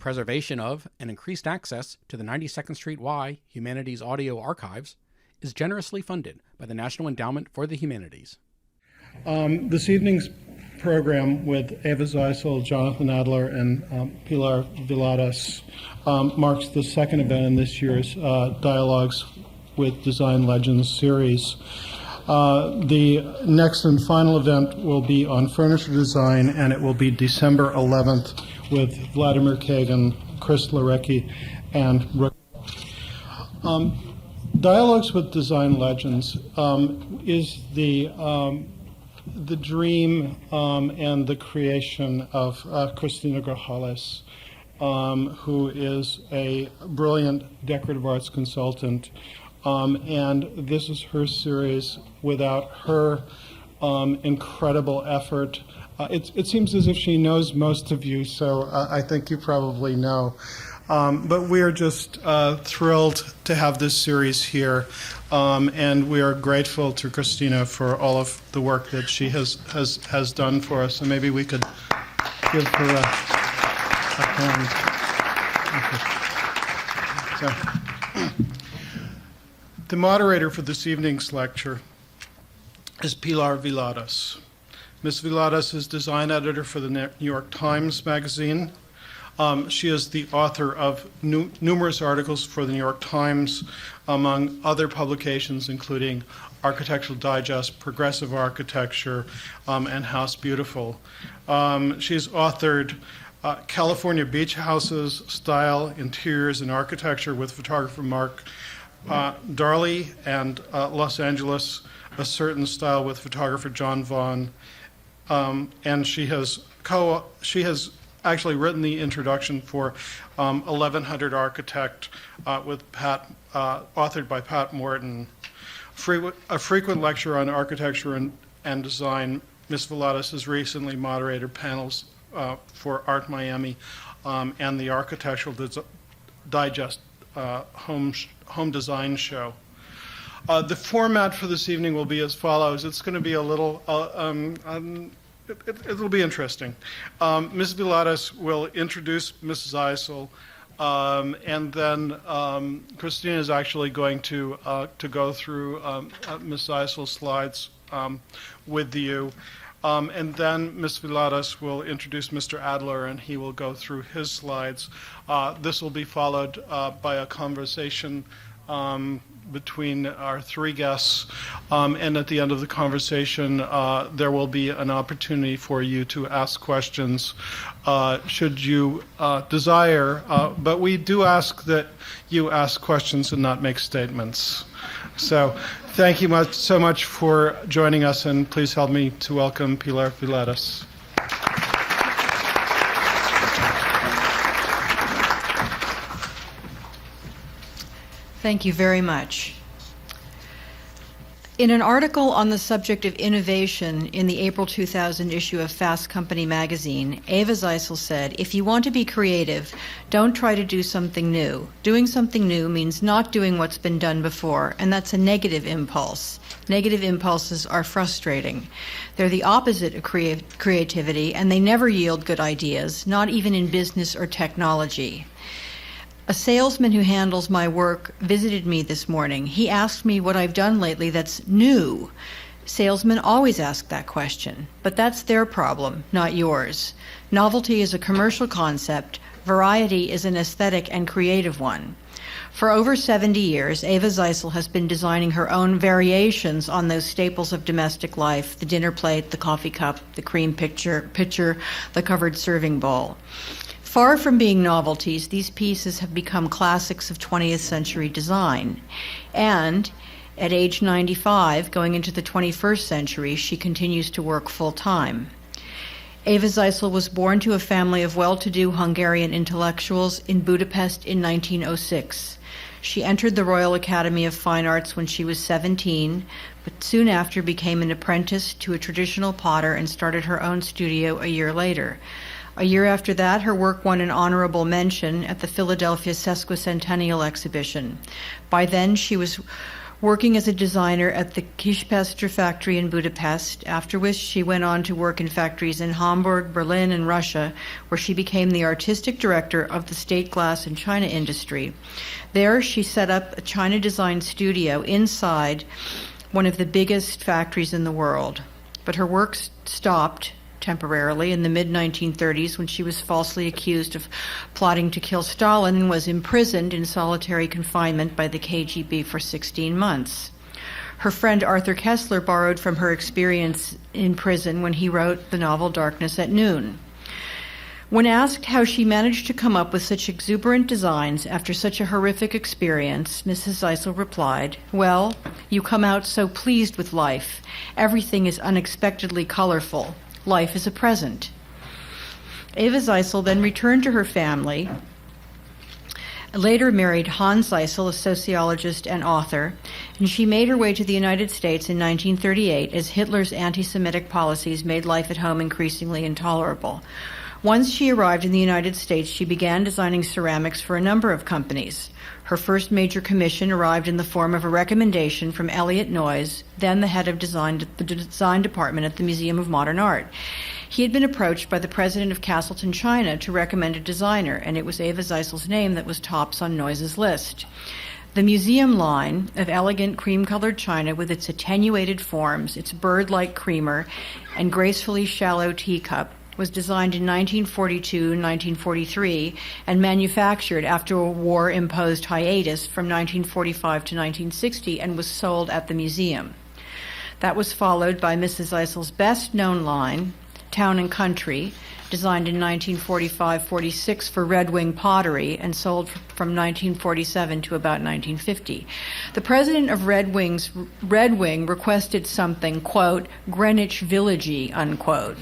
preservation of and increased access to the 92nd Street Y Humanities Audio Archives is generously funded by the National Endowment for the Humanities. This evening's program with Eva Zeisel, Jonathan Adler, and Pilar Viladas marks the second event in this year's Dialogues with Design Legends series. The next and final event will be on furniture design, and it will be December 11th with Vladimir Kagan, Chris Larecki, and Rook. Dialogues with Design Legends is the dream and the creation of Christina Grajales, who is a brilliant decorative arts consultant. And this is her series. Without her incredible effort, it seems as if she knows most of you, so I think you probably know. But we are just thrilled to have this series here, and we are grateful to Christina for all of the work that she has done for us. And maybe we could give her a hand. So, the moderator for this evening's lecture is Pilar Viladas. Ms. Viladas is design editor for the New York Times Magazine. She is the author of numerous articles for the New York Times, among other publications, including Architectural Digest, Progressive Architecture, and House Beautiful. She's authored California Beach Houses, Style, Interiors, and Architecture with photographer Mark Darley, and Los Angeles, A Certain Style with photographer John Vaughn. And she has actually written the introduction for 1100 Architect with authored by Pat Morton. A frequent lecturer on architecture and design, Ms. Viladas has recently moderated panels for Art Miami and the Architectural Digest home design show. The format for this evening will be as follows. It's going to be a little it'll be interesting. Ms. Viladas will introduce Ms. Zeisel, and then Christina is actually going to go through Ms. Zeisel's slides with you. And then Ms. Viladas will introduce Mr. Adler, and he will go through his slides. This will be followed by a conversation between our three guests, and at the end of the conversation there will be an opportunity for you to ask questions should you desire, but we do ask that you ask questions and not make statements. So thank you so much for joining us, and please help me to welcome Pilar Viladas. Thank you very much. In an article on the subject of innovation in the April 2000 issue of Fast Company magazine, Eva Zeisel said, "If you want to be creative, don't try to do something new. Doing something new means not doing what's been done before, and that's a negative impulse. Negative impulses are frustrating. They're the opposite of creativity, and they never yield good ideas, not even in business or technology." A salesman who handles my work visited me this morning. He asked me what I've done lately that's new. Salesmen always ask that question, but that's their problem, not yours. Novelty is a commercial concept. Variety is an aesthetic and creative one. For over 70 years, Eva Zeisel has been designing her own variations on those staples of domestic life: the dinner plate, the coffee cup, the cream pitcher, the covered serving bowl. Far from being novelties, these pieces have become classics of 20th century design. And at age 95, going into the 21st century, she continues to work full-time. Eva Zeisel was born to a family of well-to-do Hungarian intellectuals in Budapest in 1906. She entered the Royal Academy of Fine Arts when she was 17, but soon after became an apprentice to a traditional potter and started her own studio a year later. A year after that, her work won an honorable mention at the Philadelphia Sesquicentennial Exhibition. By then, she was working as a designer at the Kispester factory in Budapest, after which she went on to work in factories in Hamburg, Berlin, and Russia, where she became the artistic director of the state glass and china industry. There, she set up a china design studio inside one of the biggest factories in the world. But her work stopped temporarily in the mid-1930s when she was falsely accused of plotting to kill Stalin and was imprisoned in solitary confinement by the KGB for 16 months. Her friend Arthur Koestler borrowed from her experience in prison when he wrote the novel Darkness at Noon. When asked how she managed to come up with such exuberant designs after such a horrific experience, Mrs. Zeisel replied, "Well, you come out so pleased with life. Everything is unexpectedly colorful. Life is a present." Eva Zeisel then returned to her family, later married Hans Zeisel, a sociologist and author, and she made her way to the United States in 1938 as Hitler's anti-Semitic policies made life at home increasingly intolerable. Once she arrived in the United States, she began designing ceramics for a number of companies. Her first major commission arrived in the form of a recommendation from Elliot Noyes, then the head of the design department at the Museum of Modern Art. He had been approached by the president of Castleton, China, to recommend a designer, and it was Eva Zeisel's name that was tops on Noyes' list. The museum line of elegant cream-colored china with its attenuated forms, its bird-like creamer, and gracefully shallow teacup was designed in 1942 and 1943 and manufactured after a war-imposed hiatus from 1945 to 1960 and was sold at the museum. That was followed by Mrs. Zeisel's best-known line, Town and Country, designed in 1945-46 for Red Wing Pottery and sold from 1947 to about 1950. The president of Red Wing requested something, quote, Greenwich Village-y, unquote.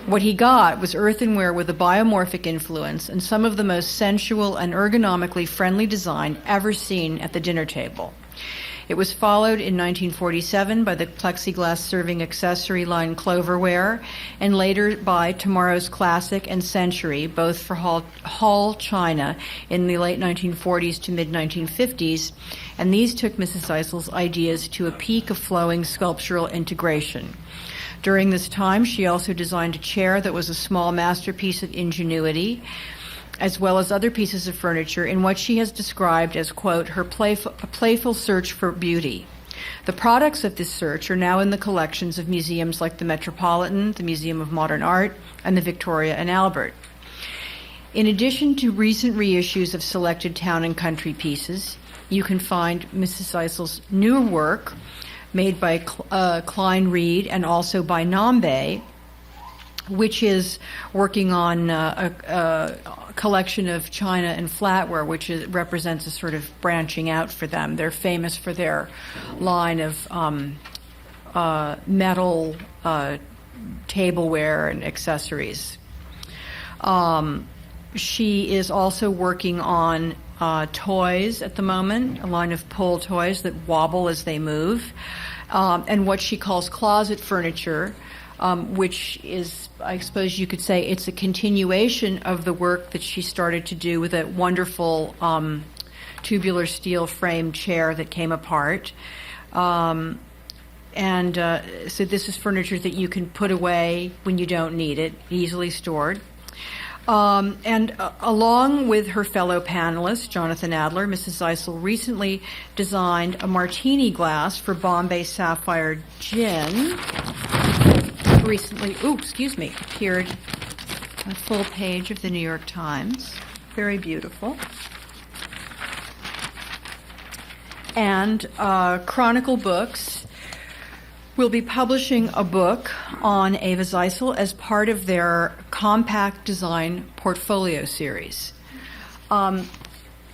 What he got was earthenware with a biomorphic influence and some of the most sensual and ergonomically friendly design ever seen at the dinner table. It was followed in 1947 by the plexiglass serving accessory line Cloverware, and later by Tomorrow's Classic and Century, both for Hull, China, in the late 1940s to mid-1950s, and these took Mrs. Zeisel's ideas to a peak of flowing sculptural integration. During this time, she also designed a chair that was a small masterpiece of ingenuity, as well as other pieces of furniture in what she has described as, quote, a playful search for beauty. The products of this search are now in the collections of museums like the Metropolitan, the Museum of Modern Art, and the Victoria and Albert. In addition to recent reissues of selected town and country pieces, you can find Mrs. Zeisel's newer work made by Klein Reed and also by Nambe, which is working on a collection of china and flatware, which represents a sort of branching out for them. They're famous for their line of metal tableware and accessories. She is also working on toys at the moment, a line of pull toys that wobble as they move, and what she calls closet furniture, which is, I suppose you could say, it's a continuation of the work that she started to do with a wonderful tubular steel frame chair that came apart. So this is furniture that you can put away when you don't need it, easily stored. Along with her fellow panelist, Jonathan Adler, Mrs. Zeisel recently designed a martini glass for Bombay Sapphire Gin. Recently, appeared on a full page of the New York Times. Very beautiful. And Chronicle Books will be publishing a book on Eva Zeisel as part of their compact design portfolio series.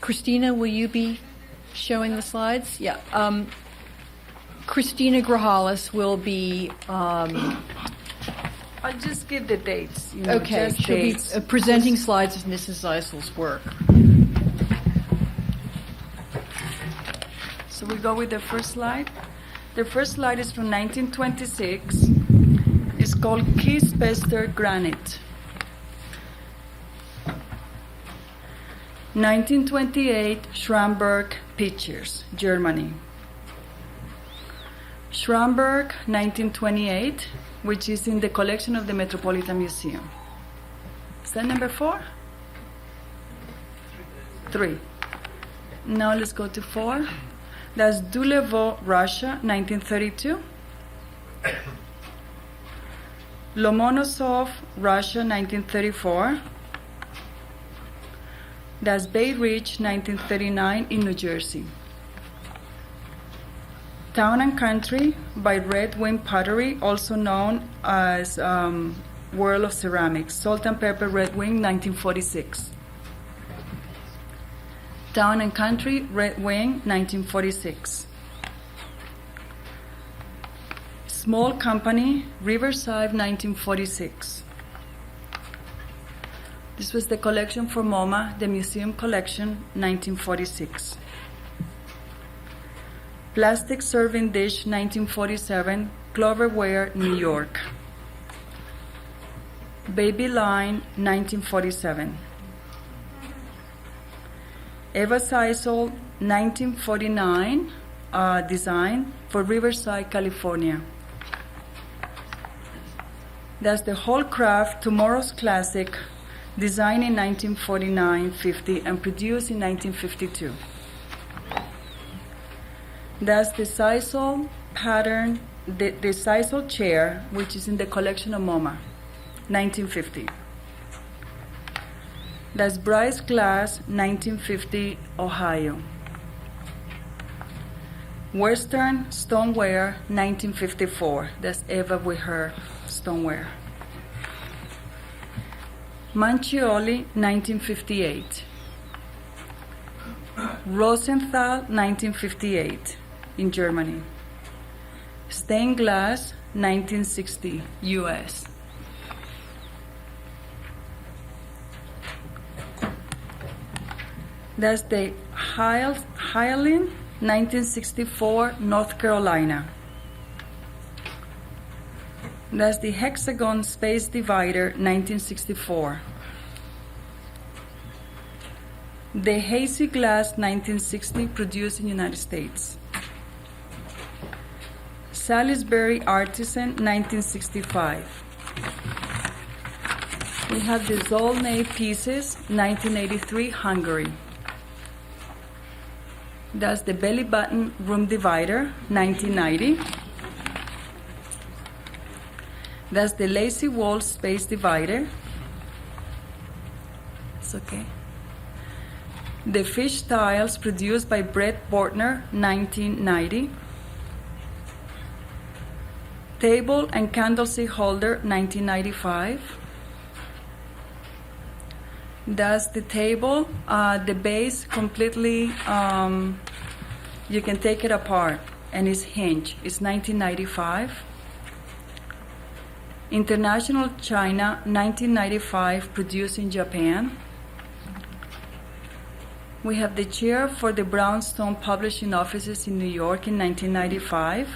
Christina, will you be showing the slides? Yeah. Christina Grahalis will be... I'll just give the dates. Okay, she'll be presenting slides of Mrs. Zeisel's work. So we go with the first slide. The first slide is from 1926. It's called Kispester Granite. 1928, Schramberg Pictures, Germany. Schramberg, 1928, which is in the collection of the Metropolitan Museum. Is that number 4? 3. Now let's go to 4. That's Dulevo, Russia, 1932. Lomonosov, Russia, 1934. That's Bay Ridge, 1939, in New Jersey. Town and Country by Red Wing Pottery, also known as World of Ceramics. Salt and Pepper Red Wing, 1946. Town and Country Red Wing, 1946. Small Company, Riverside, 1946. This was the collection for MoMA, the Museum Collection, 1946. Plastic Serving Dish, 1947, Cloverware, New York. Baby Line, 1947. Eva Zeisel, 1949, design for Riverside, California. That's the whole craft, Tomorrow's Classic, designed in 1949-50 and produced in 1952. That's the Zeisel pattern, the Zeisel chair, which is in the collection of MoMA, 1950. That's Bryce Glass, 1950, Ohio. Western Stoneware, 1954. That's Eva with her stoneware. Mancioli, 1958. Rosenthal, 1958, in Germany. Stained Glass, 1960, US. That's the Highland, 1964, North Carolina. That's the Hexagon Space Divider, 1964. The Hazy Glass, 1960, produced in the United States. Salisbury Artisan, 1965. We have the Zolnay Pieces, 1983, Hungary. That's the Belly Button Room Divider, 1990. That's the Lazy Wall Space Divider. It's okay. The Fish Tiles, produced by Brett Bortner, 1990. Table and Candlestick Holder, 1995. That's the table, the base completely, you can take it apart, and it's hinged. It's 1995. International China, 1995, produced in Japan. We have the chair for the Brownstone Publishing Offices in New York in 1995.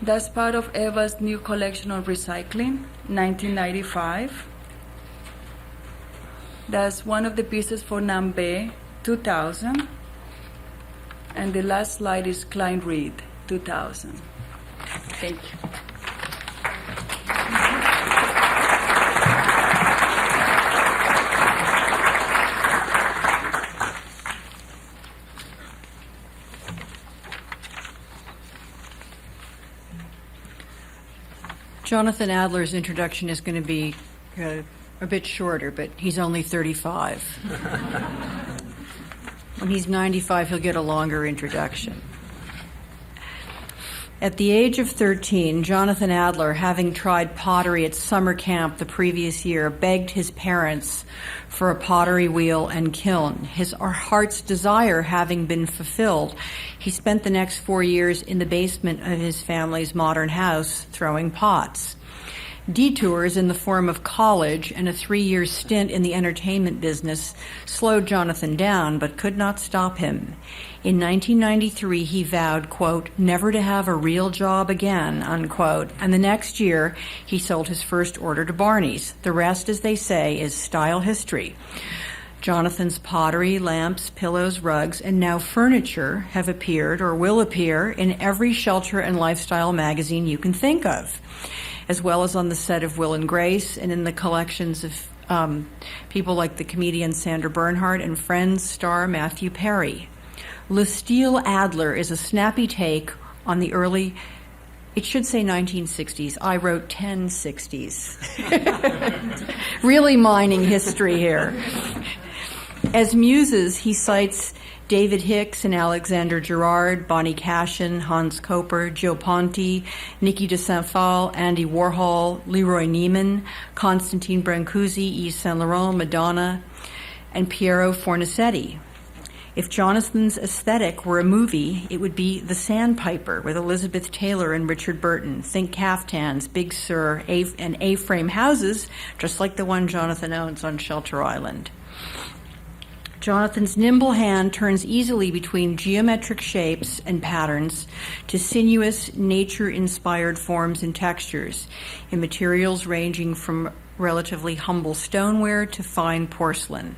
That's part of Eva's new collection on recycling, 1995. That's one of the pieces for Nambe, 2000. And the last slide is Klein Reed, 2000. Thank you. Jonathan Adler's introduction is going to be a bit shorter, but he's only 35. When he's 95, he'll get a longer introduction. At the age of 13, Jonathan Adler, having tried pottery at summer camp the previous year, begged his parents for a pottery wheel and kiln. His heart's desire having been fulfilled, he spent the next 4 years in the basement of his family's modern house throwing pots. Detours in the form of college and a 3-year stint in the entertainment business slowed Jonathan down, but could not stop him. In 1993, he vowed, quote, never to have a real job again, unquote, and the next year, he sold his first order to Barney's. The rest, as they say, is style history. Jonathan's pottery, lamps, pillows, rugs, and now furniture have appeared or will appear in every shelter and lifestyle magazine you can think of, as well as on the set of Will and Grace and in the collections of people like the comedian Sandra Bernhard and Friends star Matthew Perry. Le Style Adler is a snappy take on the early, it should say 1960s. I wrote 1060s. Really mining history here. As muses, he cites David Hicks and Alexander Gerard, Bonnie Cashin, Hans Koper, Joe Ponti, Nikki de Saint-Phal, Andy Warhol, Leroy Neiman, Constantine Brancusi, Yves Saint Laurent, Madonna, and Piero Fornasetti. If Jonathan's aesthetic were a movie, it would be The Sandpiper with Elizabeth Taylor and Richard Burton. Think caftans, Big Sur, and A-frame houses, just like the one Jonathan owns on Shelter Island. Jonathan's nimble hand turns easily between geometric shapes and patterns to sinuous, nature-inspired forms and textures in materials ranging from relatively humble stoneware to fine porcelain.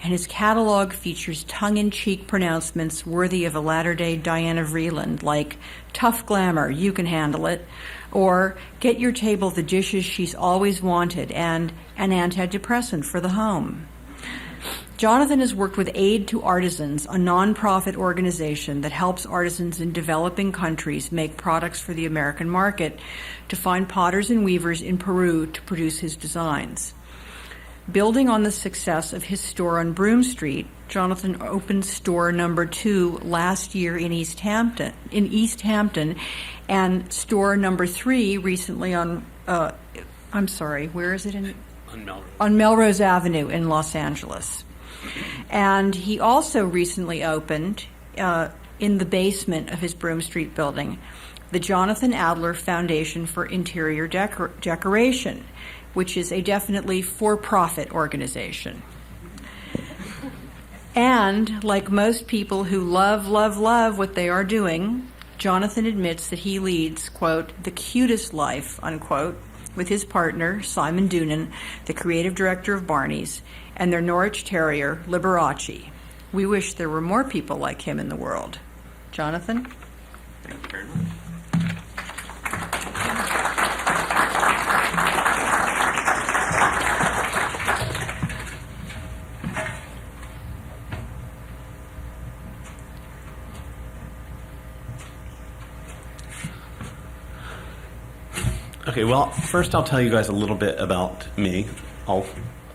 And his catalog features tongue-in-cheek pronouncements worthy of a latter-day Diana Vreeland, like, tough glamour, you can handle it, or get your table the dishes she's always wanted, and an antidepressant for the home. Jonathan has worked with Aid to Artisans, a nonprofit organization that helps artisans in developing countries make products for the American market, to find potters and weavers in Peru to produce his designs. Building on the success of his store on Broome Street, Jonathan opened store number 2 last year in East Hampton, and store number 3 recently on, where is it? On Melrose. On Melrose Avenue in Los Angeles. And he also recently opened, in the basement of his Broome Street building, the Jonathan Adler Foundation for Interior Decoration, which is a definitely for-profit organization. And like most people who love what they are doing, Jonathan admits that he leads, quote, the cutest life, unquote, with his partner, Simon Doonan, the creative director of Barney's, and their Norwich Terrier, Liberace. We wish there were more people like him in the world. Jonathan? Thank you very much. Okay, well, first I'll tell you guys a little bit about me. I'll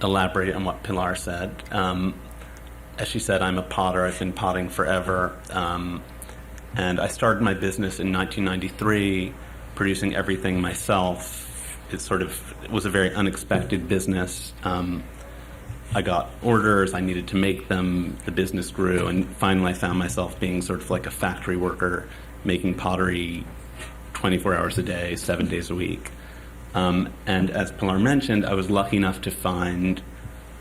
elaborate on what Pilar said. As she said, I'm a potter. I've been potting forever. And I started my business in 1993, producing everything myself. It was a very unexpected business. I got orders, I needed to make them, the business grew, and finally I found myself being sort of like a factory worker, making pottery 24 hours a day, 7 days a week. And as Pilar mentioned, I was lucky enough to find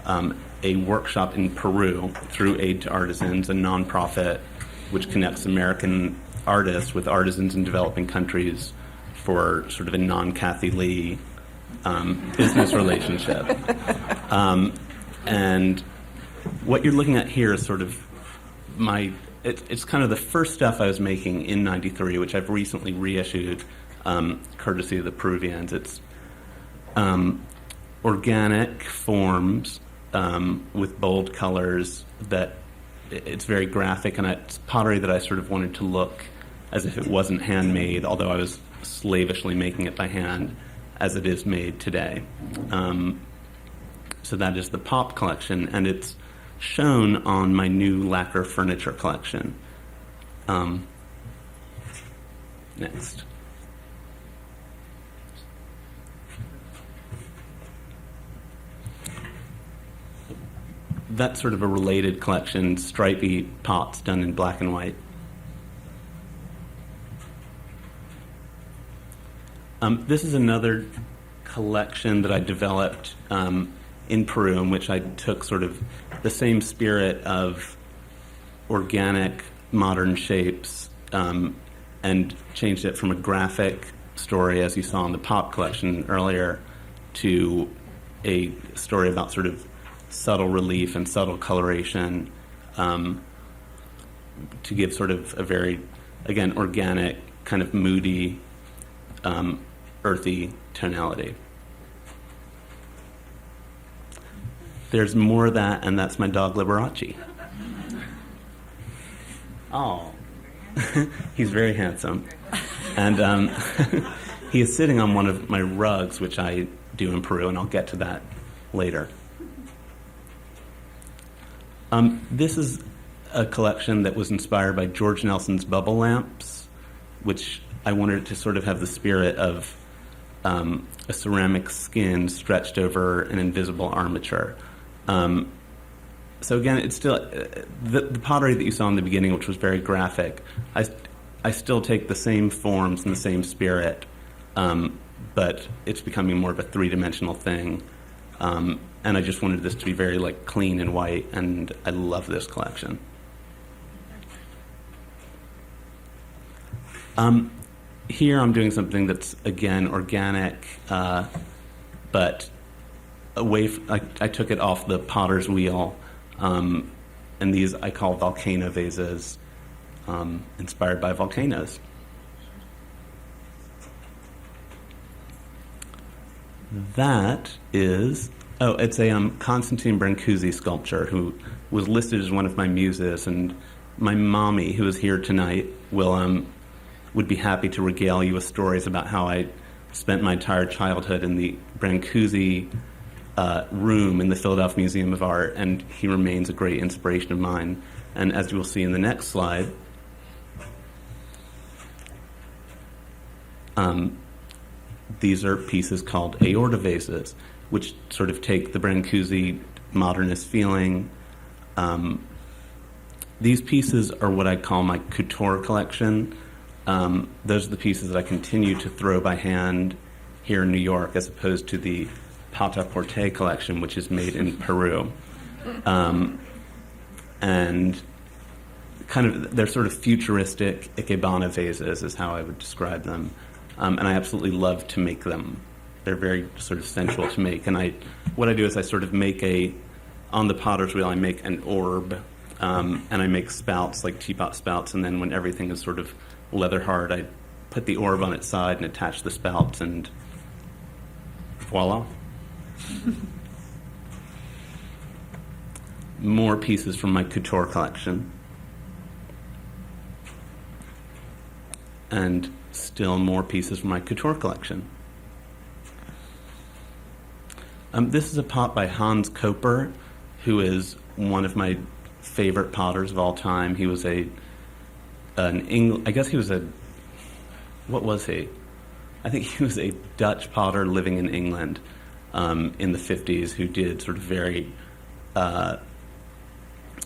a workshop in Peru through Aid to Artisans, a nonprofit which connects American artists with artisans in developing countries for sort of a non-Kathy Lee business relationship. And what you're looking at here is sort of it's kind of the first stuff I was making in '93, which I've recently reissued, courtesy of the Peruvians. It's organic forms with bold colors that it's very graphic, and it's pottery that I sort of wanted to look as if it wasn't handmade, although I was slavishly making it by hand, as it is made today. So that is the Pop collection, and it's shown on my new lacquer furniture collection. Next. That's sort of a related collection, stripy pots done in black and white. This is another collection that I developed in Peru, in which I took sort of the same spirit of organic, modern shapes and changed it from a graphic story, as you saw in the Pop collection earlier, to a story about sort of subtle relief and subtle coloration to give sort of a very, again, organic, kind of moody, earthy tonality. There's more of that, and that's my dog Liberace. Oh, he's very handsome. And he is sitting on one of my rugs, which I do in Peru, and I'll get to that later. This is a collection that was inspired by George Nelson's bubble lamps, which I wanted to sort of have the spirit of a ceramic skin stretched over an invisible armature. So again, it's still the pottery that you saw in the beginning, which was very graphic. I still take the same forms and the same spirit, but it's becoming more of a three-dimensional thing. And I just wanted this to be very like clean and white, and I love this collection. Here I'm doing something that's again organic, but away. I took it off the potter's wheel, and these I call volcano vases, inspired by volcanoes. That is, it's a Constantine Brancusi sculpture who was listed as one of my muses, and my mommy, who is here tonight, would be happy to regale you with stories about how I spent my entire childhood in the Brancusi room in the Philadelphia Museum of Art, and he remains a great inspiration of mine. And as you will see in the next slide, these are pieces called aorta vases, which sort of take the Brancusi modernist feeling. These pieces are what I call my couture collection. Those are the pieces that I continue to throw by hand here in New York, as opposed to the Pata-Porte collection, which is made in Peru. And kind of, they're sort of futuristic ikebana vases is how I would describe them. And I absolutely love to make them. They're very sort of sensual to make. And what I do is I sort of make on the potter's wheel, I make an orb, and I make spouts, like teapot spouts, and then when everything is sort of leather hard, I put the orb on its side and attach the spouts, and voila. More pieces from my couture collection. And still more pieces from my couture collection. This is a pot by Hans Koper, who is one of my favorite potters of all time. He was what was he? I think he was a Dutch potter living in England in the 50s who did sort of very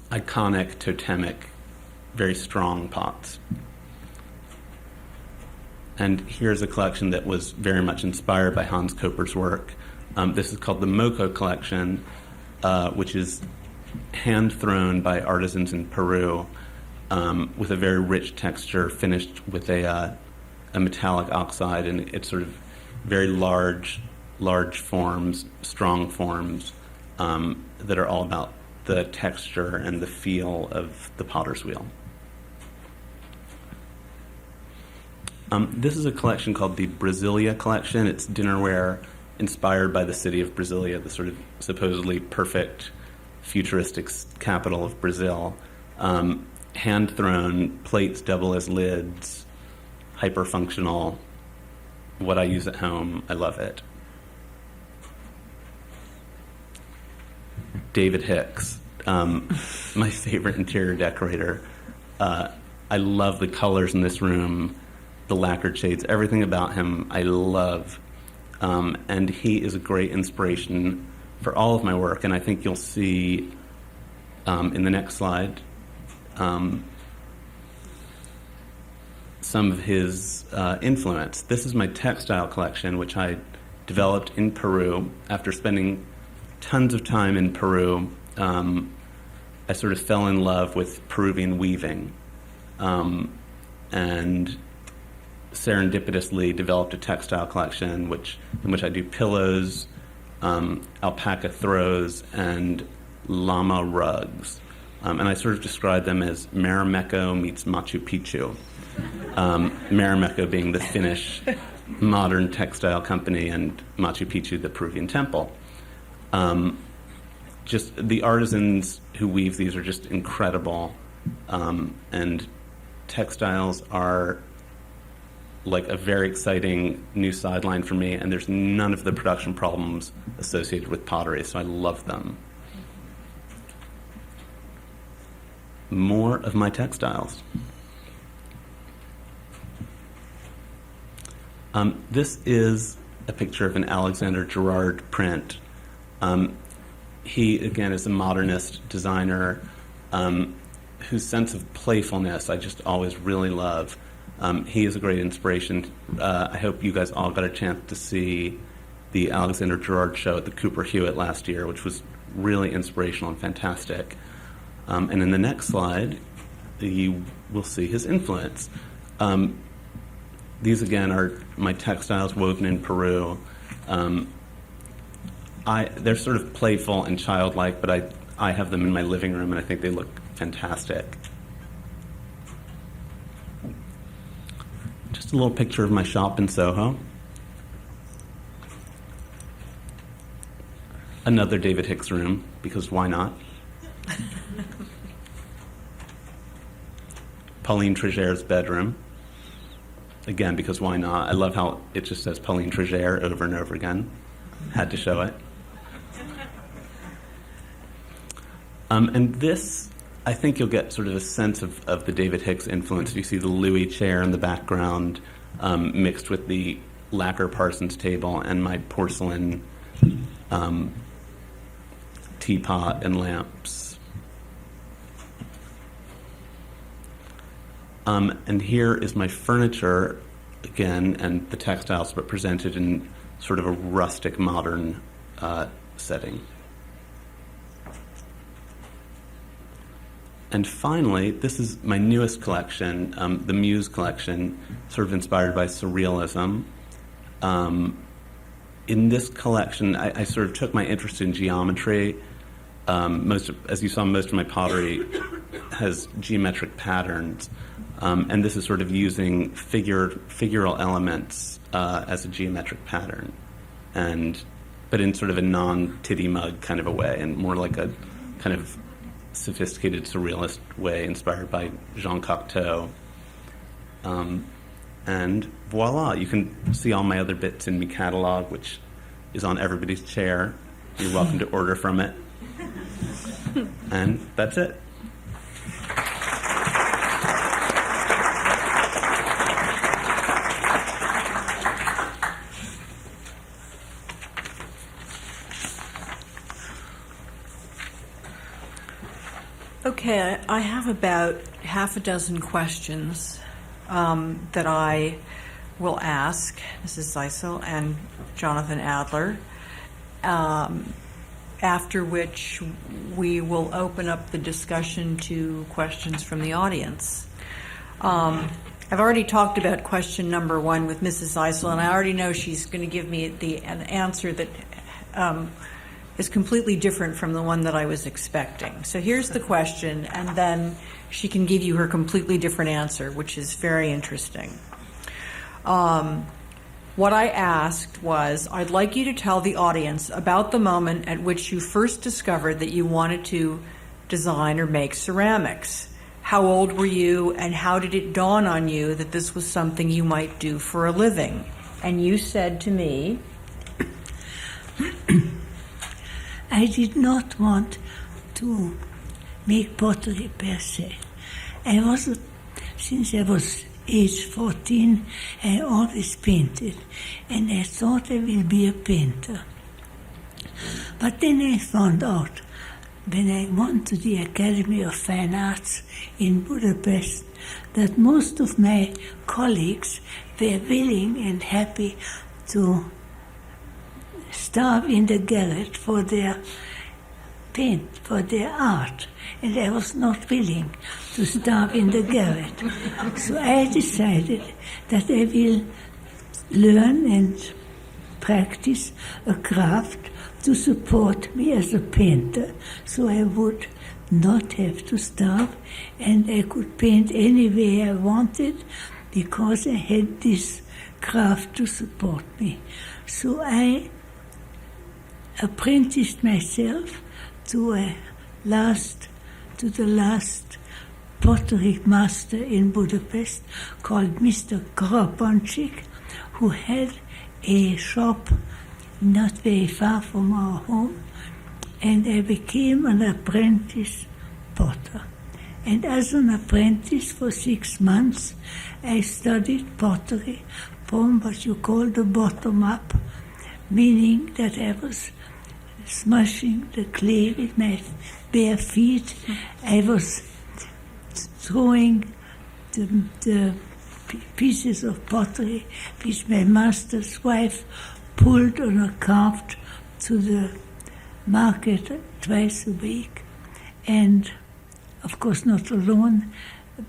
iconic, totemic, very strong pots. And here's a collection that was very much inspired by Hans Koper's work. This is called the Moco Collection, which is hand-thrown by artisans in Peru, with a very rich texture, finished with a metallic oxide, and it's sort of very large forms, strong forms, that are all about the texture and the feel of the potter's wheel. This is a collection called the Brasilia Collection. It's dinnerware inspired by the city of Brasilia, the sort of supposedly perfect futuristic capital of Brazil. Hand-thrown, plates double as lids, hyper-functional, what I use at home. I love it. David Hicks, my favorite interior decorator. I love the colors in this room, the lacquered shades, everything about him I love. And he is a great inspiration for all of my work, and I think you'll see in the next slide some of his influence. This is my textile collection, which I developed in Peru. After spending tons of time in Peru, I sort of fell in love with Peruvian weaving, and serendipitously developed a textile collection in which I do pillows, alpaca throws, and llama rugs. And I sort of describe them as Marimekko meets Machu Picchu. Marimekko being the Finnish modern textile company, and Machu Picchu the Peruvian temple. Just the artisans who weave these are just incredible, and textiles are like a very exciting new sideline for me, and there's none of the production problems associated with pottery, so I love them. More of my textiles. This is a picture of an Alexander Gerard print. He, again, is a modernist designer whose sense of playfulness I just always really love. He is a great inspiration. I hope you guys all got a chance to see the Alexander Gerard show at the Cooper Hewitt last year, which was really inspirational and fantastic. And in the next slide, you will see his influence. These, again, are my textiles woven in Peru. They're sort of playful and childlike, but I have them in my living room, and I think they look fantastic. Just a little picture of my shop in Soho. Another David Hicks room, because why not? Pauline Tregere's bedroom. Again, because why not? I love how it just says Pauline Tregere over and over again. Had to show it. And this, I think you'll get sort of a sense of the David Hicks influence. You see the Louis chair in the background, mixed with the lacquer Parsons table and my porcelain teapot and lamps. And here is my furniture, again, and the textiles, but presented in sort of a rustic, modern setting. And finally, this is my newest collection, the Muse Collection, sort of inspired by surrealism. In this collection, I sort of took my interest in geometry. As you saw, most of my pottery has geometric patterns. And this is sort of using figural elements as a geometric pattern, but in sort of a non-titty mug kind of a way, and more like a kind of sophisticated surrealist way inspired by Jean Cocteau. And voila, you can see all my other bits in my catalog, which is on everybody's chair. You're welcome to order from it. And that's it. Okay, I have about half a dozen questions that I will ask Mrs. Zeisel and Jonathan Adler, after which we will open up the discussion to questions from the audience. I've already talked about question number one with Mrs. Zeisel, and I already know she's going to give me an answer that is completely different from the one that I was expecting. So here's the question, and then she can give you her completely different answer, which is very interesting. What I asked was, I'd like you to tell the audience about the moment at which you first discovered that you wanted to design or make ceramics. How old were you, and how did it dawn on you that this was something you might do for a living? And you said to me, I did not want to make pottery per se. Since I was age 14, I always painted, and I thought I will be a painter. But then I found out, when I went to the Academy of Fine Arts in Budapest, that most of my colleagues were willing and happy to starve in the garret for their paint, for their art. And I was not willing to starve in the garret. So I decided that I will learn and practice a craft to support me as a painter, so I would not have to starve, and I could paint anywhere I wanted because I had this craft to support me. So I apprenticed myself to the last pottery master in Budapest called Mr. Grabanczyk, who had a shop not very far from our home, and I became an apprentice potter. And as an apprentice for 6 months, I studied pottery from what you call the bottom up, meaning that I was smashing the clay with my bare feet. I was throwing the pieces of pottery which my master's wife pulled on a cart to the market twice a week. And of course not alone,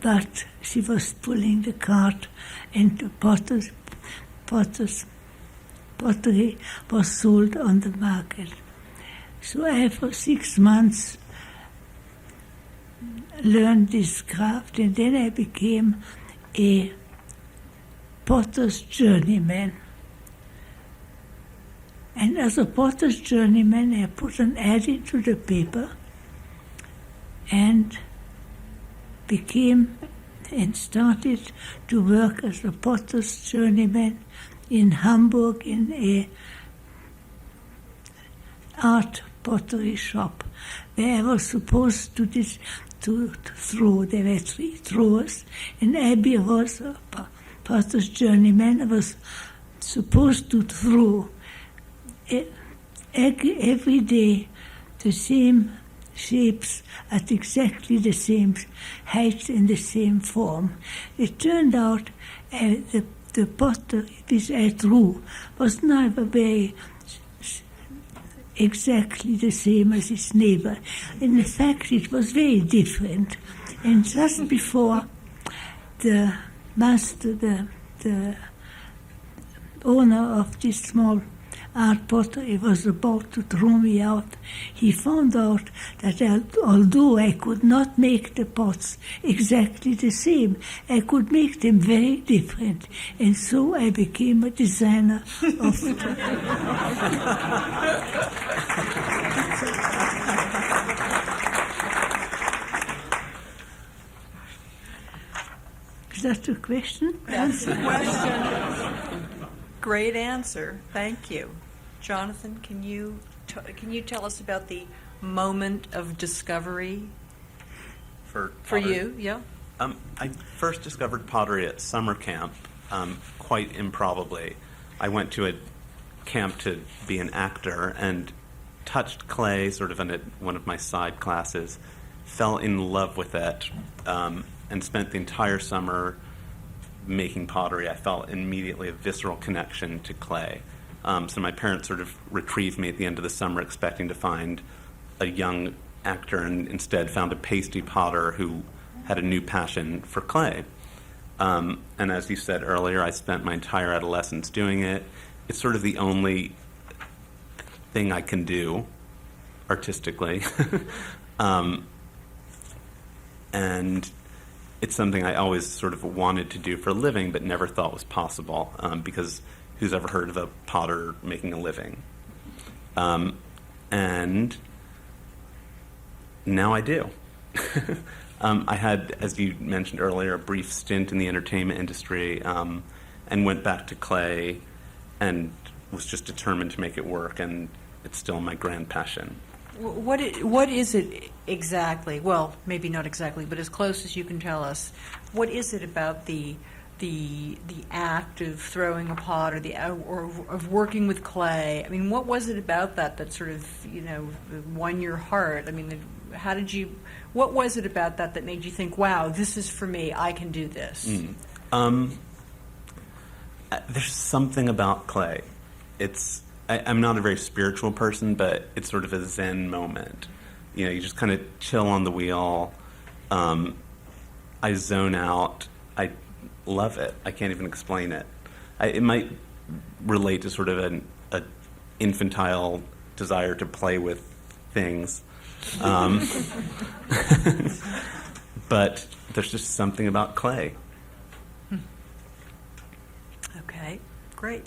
but she was pulling the cart, and the pottery was sold on the market. So I, for 6 months, learned this craft, and then I became a potter's journeyman. And as a potter's journeyman, I put an ad into the paper and started to work as a potter's journeyman in Hamburg in a art pottery shop where I was supposed to throw. There were 3 throwers, and Abby was a potter's journeyman. I was supposed to throw every day the same shapes at exactly the same height and the same form. It turned out the pottery which I threw was never very exactly the same as its neighbor. In fact, it was very different. And just before the master, the owner of this small art pottery was about to throw me out, he found out that although I could not make the pots exactly the same, I could make them very different. And so I became a designer of Is that a question? That's the question. Great answer. Thank you. Jonathan, can you tell us about the moment of discovery For you? Yeah. I first discovered pottery at summer camp, quite improbably. I went to a camp to be an actor and touched clay sort of in one of my side classes, fell in love with it, and spent the entire summer making pottery. I felt immediately a visceral connection to clay. So my parents sort of retrieved me at the end of the summer expecting to find a young actor, and instead found a pasty potter who had a new passion for clay. And as you said earlier, I spent my entire adolescence doing it. It's sort of the only thing I can do artistically. And it's something I always sort of wanted to do for a living, but never thought was possible, because who's ever heard of a potter making a living? And now I do. I had, as you mentioned earlier, a brief stint in the entertainment industry, and went back to clay and was just determined to make it work, and it's still my grand passion. What is it exactly? Well, maybe not exactly, but as close as you can tell us. What is it about the act of throwing a pot, or of working with clay? I mean, what was it about that sort of won your heart? I mean, what was it about that made you think, wow, this is for me, I can do this? There's something about clay. I'm not a very spiritual person, but it's sort of a Zen moment. You just kind of chill on the wheel. I zone out. I love it. I can't even explain it. It might relate to sort of an infantile desire to play with things. But there's just something about clay. Okay, great.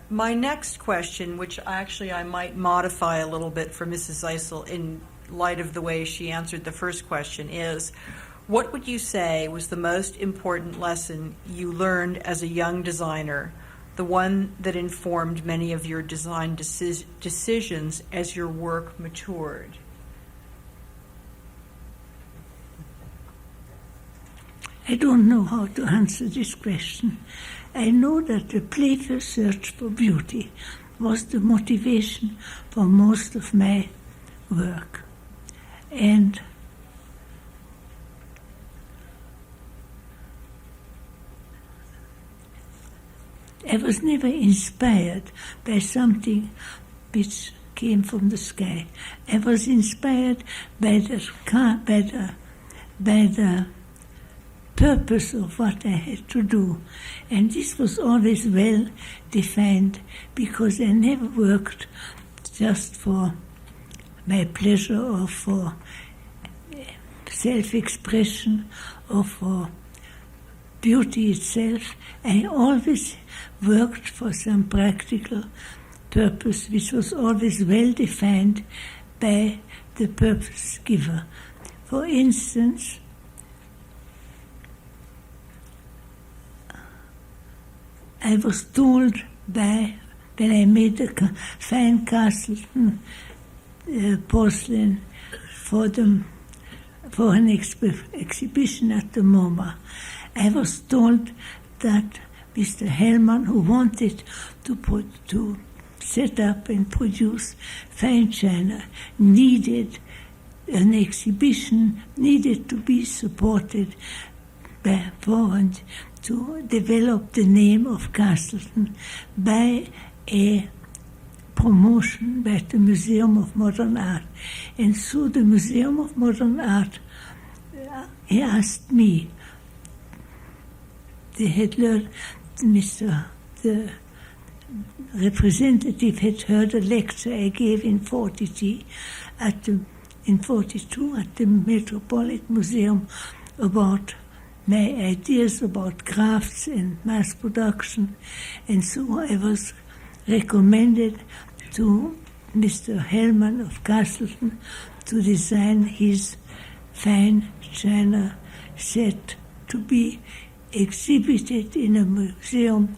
My next question, which actually I might modify a little bit for Mrs. Zeisel in light of the way she answered the first question, is what would you say was the most important lesson you learned as a young designer, the one that informed many of your design decisions as your work matured? I don't know how to answer this question. I know that the playful search for beauty was the motivation for most of my work. And I was never inspired by something which came from the sky. I was inspired by the purpose of what I had to do. And this was always well defined, because I never worked just for my pleasure or for self-expression or for beauty itself. I always worked for some practical purpose, which was always well defined by the purpose giver. For instance, I was told when I made a fine castle porcelain for an exhibition at the MoMA, I was told that Mr. Hellman, who wanted to set up and produce fine china, needed an exhibition, needed to be supported by foreign to develop the name of Castleton by a promotion by the Museum of Modern Art. And so the Museum of Modern Art, he asked me, they had learned, the representative had heard a lecture I gave in 42 at the Metropolitan Museum about my ideas about crafts and mass production. And so I was recommended to Mr. Hellman of Castleton to design his fine china set to be exhibited in a museum,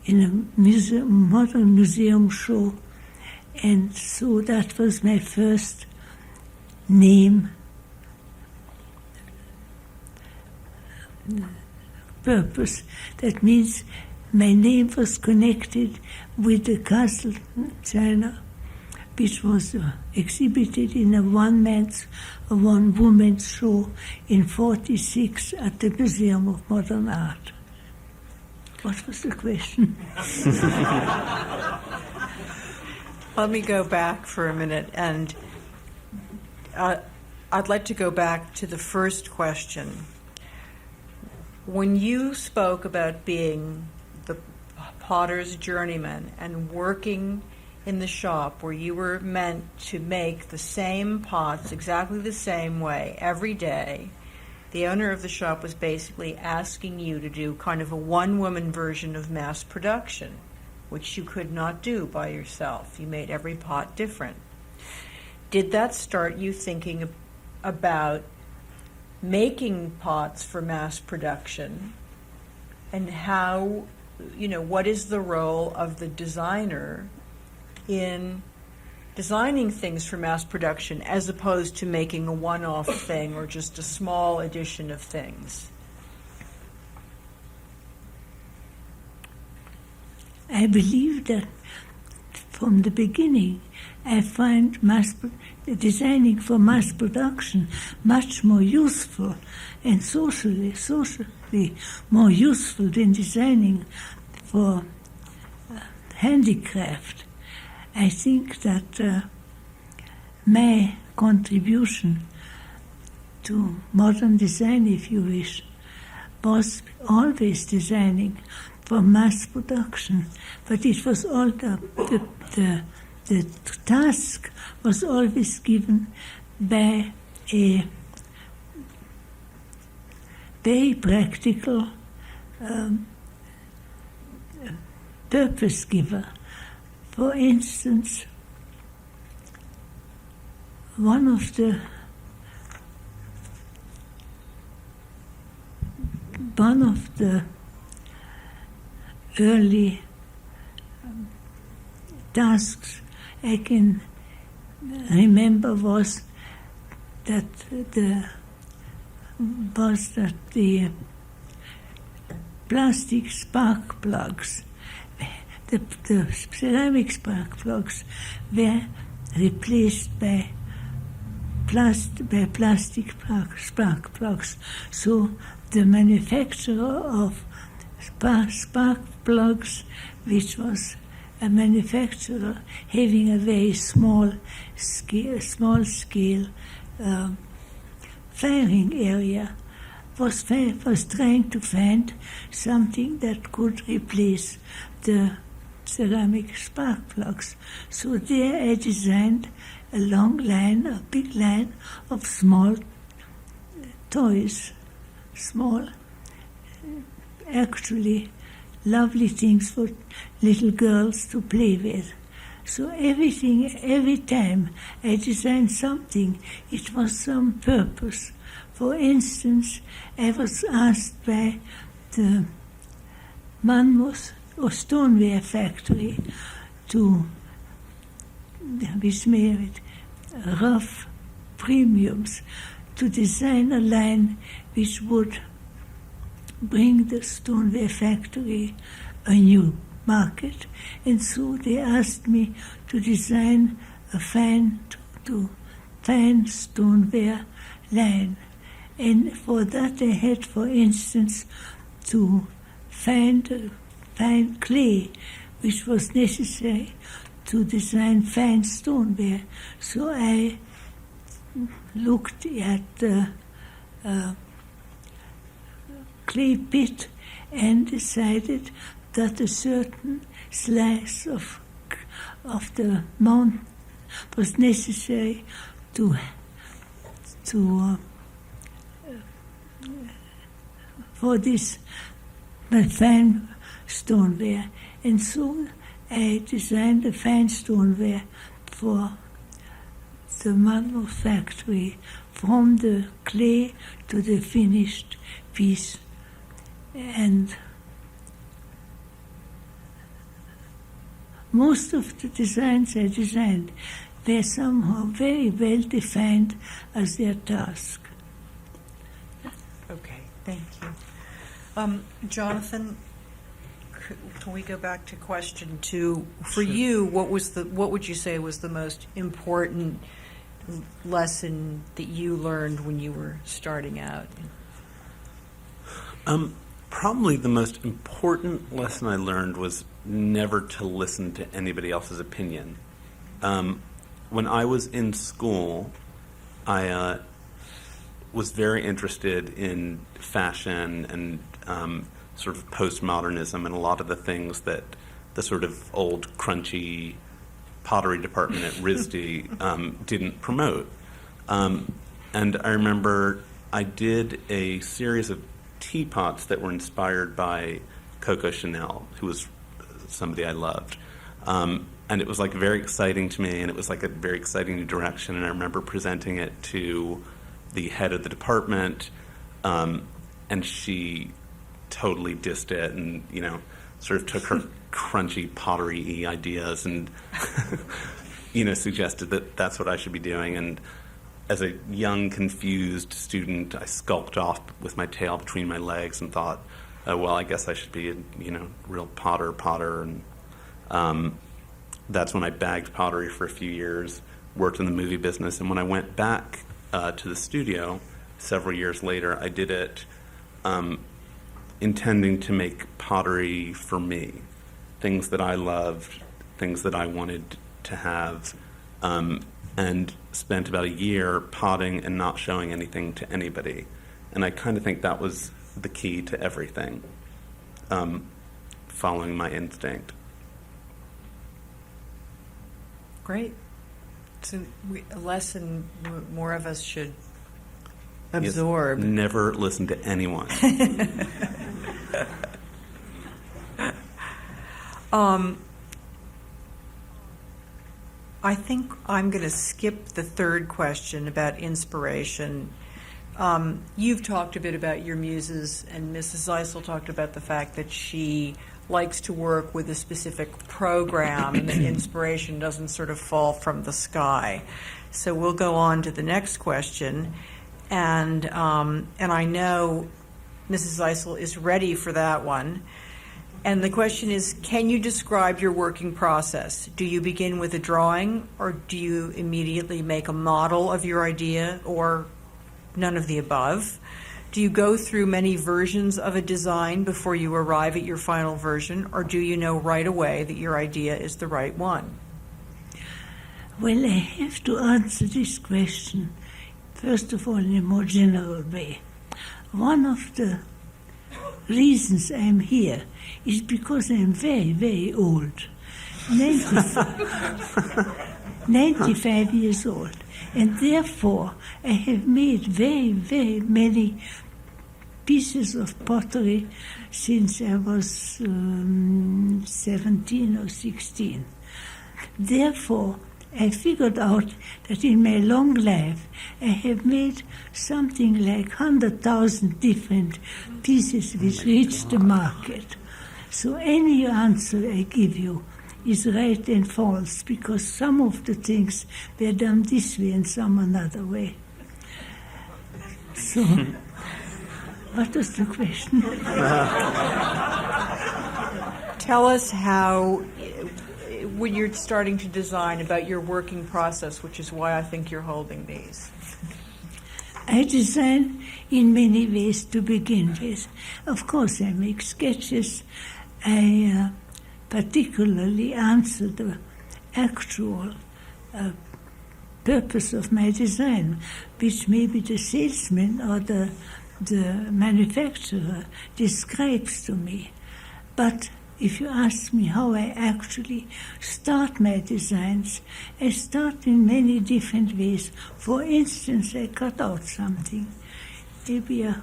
modern museum show. And so that was my first name purpose. That means my name was connected with the castle china, which was exhibited in a one-woman's show in 46 at the Museum of Modern Art. What was the question? Let me go back for a minute, and I'd like to go back to the first question. When you spoke about being the potter's journeyman and working in the shop where you were meant to make the same pots exactly the same way every day, the owner of the shop was basically asking you to do kind of a one-woman version of mass production, which you could not do by yourself. You made every pot different. Did that start you thinking about making pots for mass production, and how, what is the role of the designer in designing things for mass production as opposed to making a one-off thing or just a small edition of things? I believe that from the beginning I find designing for mass production much more useful and socially more useful than designing for handicraft. I think that my contribution to modern design, if you wish, was always designing for mass production. But it was all the task was always given by a very practical purpose giver. For instance, one of the early tasks I can remember was that the plastic spark plugs, the ceramic spark plugs, were replaced by plastic spark plugs. So the manufacturer of spark plugs, which was a manufacturer having a very small scale firing area, was trying to find something that could replace the ceramic spark plugs. So there I designed a big line of small toys, small, actually lovely things for little girls to play with. So every time I designed something, it was some purpose. For instance, I was asked by the Monmouth stoneware factory which made rough premiums, to design a line which would bring the stoneware factory a new market. And so they asked me to design a fine stoneware line. And for that I had, for instance, to find fine clay, which was necessary to design fine stoneware. So I looked at the clay pit and decided that a certain slice of the mountain was necessary for this fine stoneware. And so I designed a fine stoneware for the Monmouth factory, from the clay to the finished piece. And most of the designs I designed were somehow very well defined as their task. Okay, thank you. Jonathan, can we go back to question 2? For you, what would you say was the most important lesson that you learned when you were starting out? Probably the most important lesson I learned was never to listen to anybody else's opinion. When I was in school, I was very interested in fashion and sort of postmodernism and a lot of the things that the sort of old crunchy pottery department at RISD didn't promote. And I remember I did a series of teapots that were inspired by Coco Chanel, who was somebody I loved. And it was like very exciting to me, and it was like a very exciting new direction. And I remember presenting it to the head of the department, and she totally dissed it and, sort of took her crunchy pottery ideas and, suggested that that's what I should be doing. And as a young, confused student, I skulked off with my tail between my legs and thought, well, I guess I should be a, real potter. And that's when I bagged pottery for a few years, worked in the movie business. And when I went back to the studio several years later, I did it intending to make pottery for me, things that I loved, things that I wanted to have, and spent about a year potting and not showing anything to anybody. And I kind of think that was the key to everything. following my instinct. Great. So a lesson more of us should absorb. Yes, never listen to anyone. I think I'm going to skip the third question about inspiration. You've talked a bit about your muses, and Mrs. Zeisel talked about the fact that she likes to work with a specific program and that inspiration doesn't sort of fall from the sky. So we'll go on to the next question. And I know Mrs. Zeisel is ready for that one. And the question is, can you describe your working process? Do you begin with a drawing, or do you immediately make a model of your idea, or none of the above? Do you go through many versions of a design before you arrive at your final version, or do you know right away that your idea is the right one? Well, I have to answer this question, first of all, in a more general way. One of the reasons I'm here is because I'm very, very old. 95 years old. And therefore, I have made very, very many pieces of pottery since I was 17 or 16. Therefore, I figured out that in my long life, I have made something like 100,000 different pieces which reach the market. So any answer I give you is right and false, because some of the things were done this way and some another way. So, what was the question? Tell us how, when you're starting to design, about your working process, which is why I think you're holding these. I design in many ways to begin with. Of course, I make sketches. I particularly answer the actual purpose of my design, which maybe the salesman or the manufacturer describes to me. But if you ask me how I actually start my designs, I start in many different ways. For instance, I cut out something, maybe a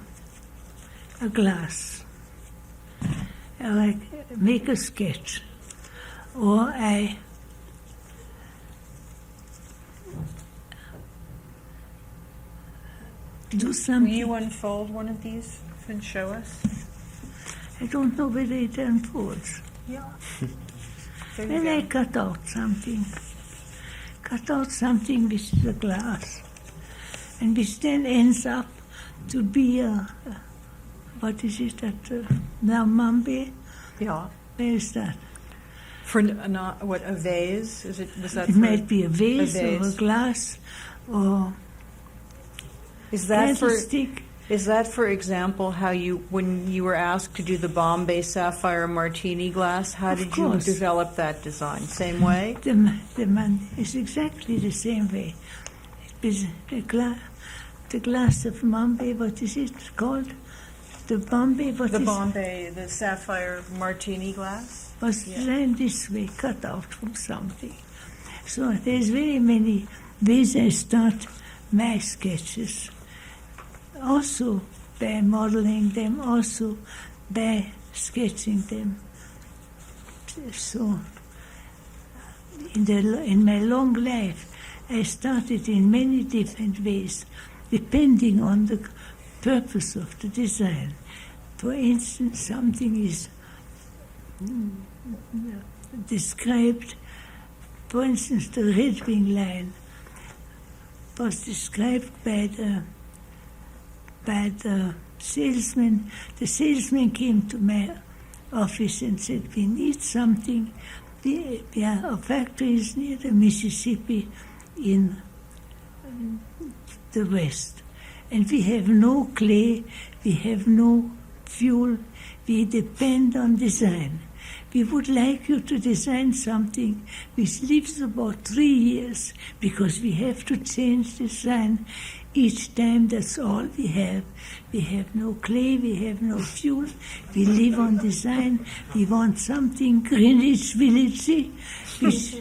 glass. I make a sketch, or I do something. Will you unfold one of these and show us? I don't know whether it unfolds. Yeah. When I cut out something which is a glass, and which then ends up to be a, what is it, now Bombay? Yeah. Where is that? For what, a vase? Was that? It might be a vase or a glass, or is that for? stick. Is that, for example, how you, when you were asked to do the Bombay Sapphire martini glass, how did you develop that design? Same way? The man is exactly the same way. It is the glass of Bombay, what is it called? The Bombay, the Sapphire martini glass? Was designed this way, cut out from something. So there's very many ways I start my sketches. Also by modeling them, also by sketching them. So in my long life, I started in many different ways, depending on the purpose of the design. For instance, something is described, for instance, the Red Wing line was described by the salesman. The salesman came to my office and said, we need something. Our factory is near the Mississippi in the West. And we have no clay, we have no fuel, we depend on design. We would like you to design something which lives about 3 years, because we have to change design each time that's all we have. We have no clay, we have no fuel, we live on design, we want something Greenwich Village, which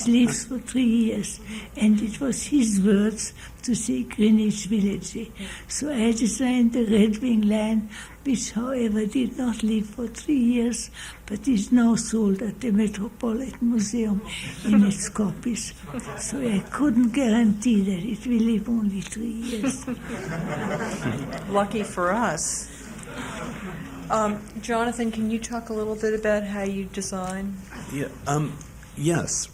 lives for 3 years. And it was his words to say Greenwich Village. So I designed the Red Wing line, which however did not live for 3 years, but is now sold at the Metropolitan Museum in its copies. So I couldn't guarantee that it will live only 3 years. Lucky for us. Jonathan, can you talk a little bit about how you design? Yeah. Yes.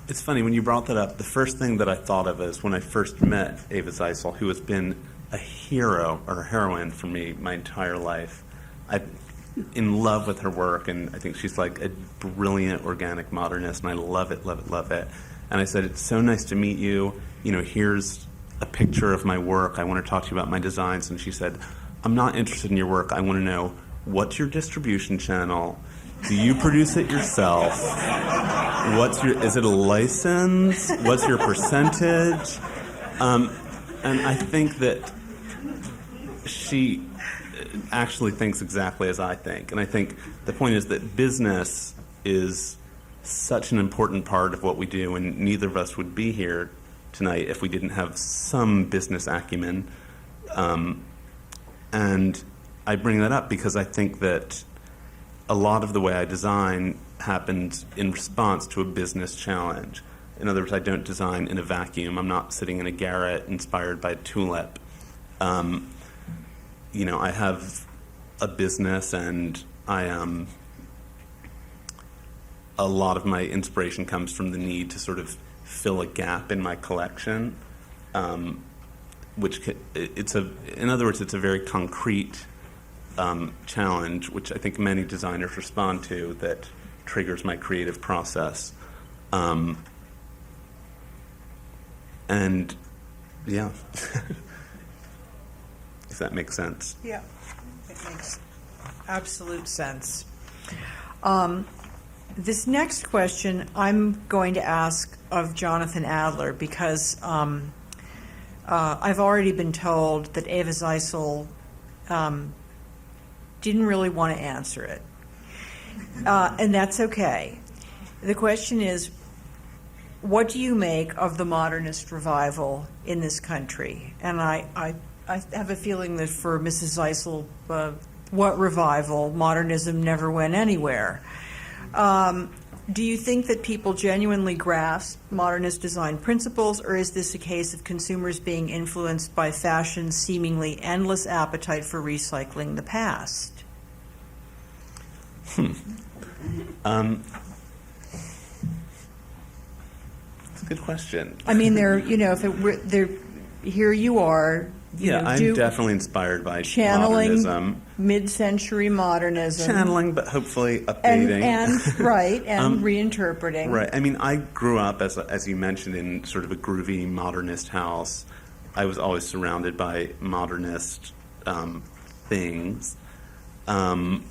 It's funny when you brought that up. The first thing that I thought of is when I first met Eva Zeisel, who has been a hero or a heroine for me my entire life. I'm in love with her work, and I think she's like a brilliant organic modernist, and I love it, love it, love it. And I said, it's so nice to meet you. Here's a picture of my work. I want to talk to you about my designs. And she said, I'm not interested in your work. I want to know, what's your distribution channel? Do you produce it yourself? Is it a license? What's your percentage? And I think that she actually thinks exactly as I think. And I think the point is that business is such an important part of what we do, and neither of us would be here tonight if we didn't have some business acumen. And I bring that up because I think that a lot of the way I design happens in response to a business challenge. In other words, I don't design in a vacuum. I'm not sitting in a garret inspired by a tulip. I have a business, and a lot of my inspiration comes from the need to sort of fill a gap in my collection, in other words, it's a very concrete challenge, which I think many designers respond to, that triggers my creative process. And yeah, if that makes sense. Yeah, it makes absolute sense. This next question I'm going to ask of Jonathan Adler because I've already been told that Eva Zeisel didn't really want to answer it. And that's okay. The question is, what do you make of the modernist revival in this country? And I have a feeling that for Mrs. Zeisel, what revival? Modernism never went anywhere. Do you think that people genuinely grasp modernist design principles, or is this a case of consumers being influenced by fashion's seemingly endless appetite for recycling the past? That's a good question. I mean, here you are. I'm definitely inspired by channeling modernism. Mid-century modernism. Channeling, but hopefully updating. And reinterpreting. Right. I mean, I grew up, as you mentioned, in sort of a groovy modernist house. I was always surrounded by modernist things. And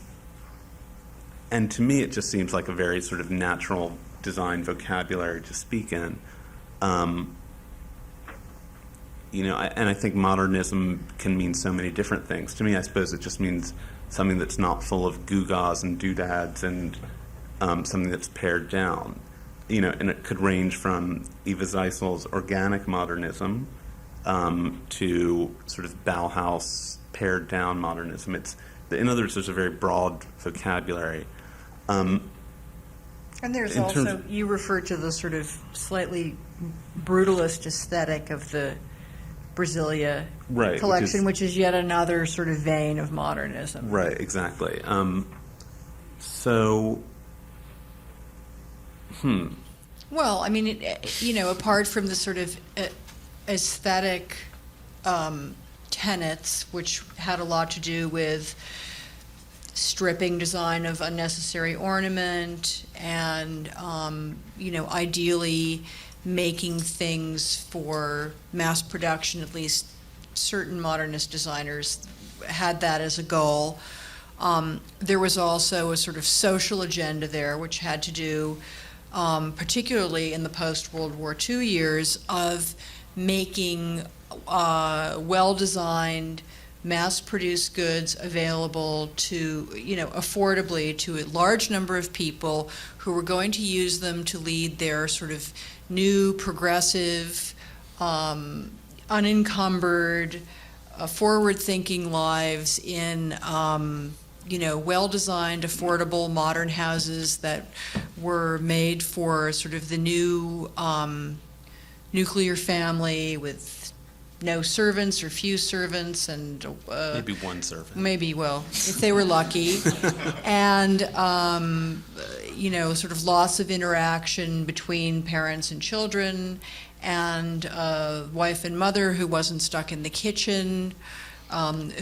to me, it just seems like a very sort of natural design vocabulary to speak in. And I think modernism can mean so many different things. To me, I suppose it just means something that's not full of gewgaws and doodads and something that's pared down. And it could range from Eva Zeisel's organic modernism to sort of Bauhaus pared down modernism. In other words, there's a very broad vocabulary. And there's also, you refer to the sort of slightly brutalist aesthetic of the Brasilia Collection, which is yet another sort of vein of modernism. Right, exactly. Well, I mean, apart from the sort of aesthetic tenets, which had a lot to do with stripping design of unnecessary ornament and, ideally making things for mass production, at least certain modernist designers had that as a goal. There was also a sort of social agenda there, which had to do particularly in the post-World War II years, of making well-designed, mass-produced goods available to, affordably to a large number of people who were going to use them to lead their sort of new, progressive, unencumbered, forward-thinking lives in, well-designed, affordable, modern houses that were made for sort of the new nuclear family with no servants or few servants, and maybe one servant. Maybe, well, if they were lucky, and sort of loss of interaction between parents and children, and wife and mother who wasn't stuck in the kitchen,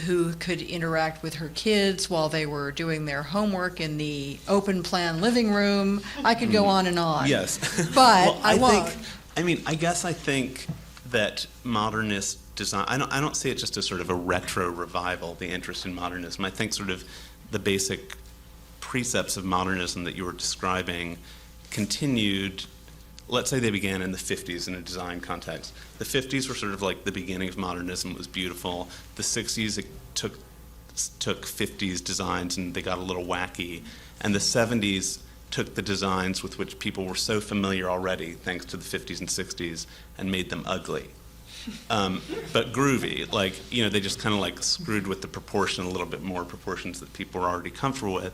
who could interact with her kids while they were doing their homework in the open plan living room. I could go on and on. Yes, but well, I won't. I think that modernist design, I don't see it just as sort of a retro revival, the interest in modernism. I think sort of the basic precepts of modernism that you were describing continued. Let's say they began in the 50s in a design context. The 50s were sort of like the beginning of modernism. It was beautiful. The 60s, it took 50s designs and they got a little wacky. And the 70s took the designs with which people were so familiar already, thanks to the 50s and 60s, and made them ugly. But groovy, they just kind of like screwed with the proportion a little bit more, proportions that people were already comfortable with.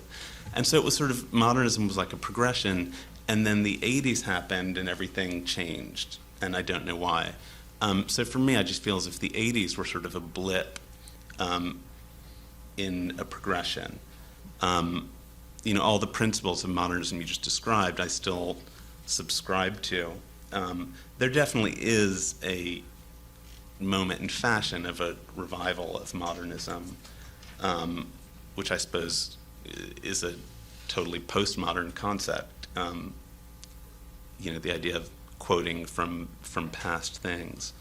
And so it was sort of, modernism was like a progression, and then the 80s happened and everything changed, and I don't know why. So for me, I just feel as if the 80s were sort of a blip in a progression. All the principles of modernism you just described, I still subscribe to. There definitely is a moment in fashion of a revival of modernism, which I suppose is a totally postmodern concept. The idea of quoting from past things.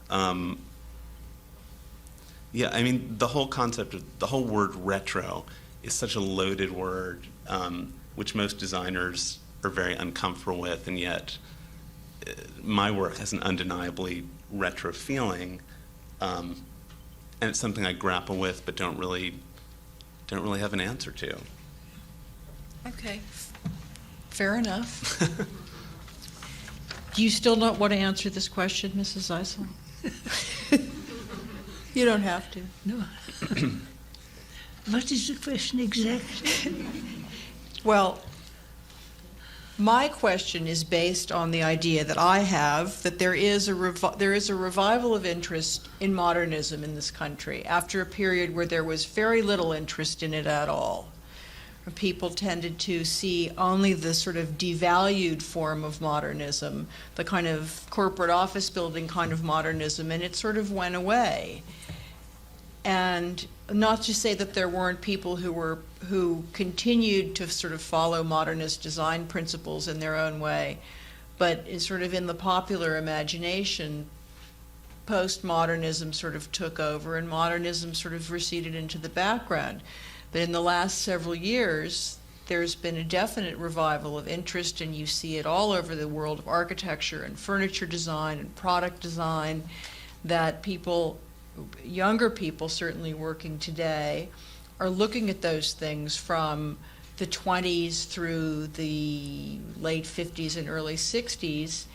The whole concept of the whole word retro is such a loaded word, which most designers are very uncomfortable with, and yet my work has an undeniably retro feeling, and it's something I grapple with but don't really have an answer to. Okay, fair enough. Do you still not want to answer this question, Mrs. Zeisel? You don't have to. No. What is the question exactly? Well, my question is based on the idea that I have that there is a revival of interest in modernism in this country after a period where there was very little interest in it at all. People tended to see only the sort of devalued form of modernism, the kind of corporate office building kind of modernism, and it sort of went away. And not to say that there weren't people who continued to sort of follow modernist design principles in their own way, but it's sort of in the popular imagination, postmodernism sort of took over and modernism sort of receded into the background. But in the last several years, there's been a definite revival of interest, and you see it all over the world of architecture and furniture design and product design, that people, younger people certainly working today, are looking at those things from the 20s through the late 50s and early 60s,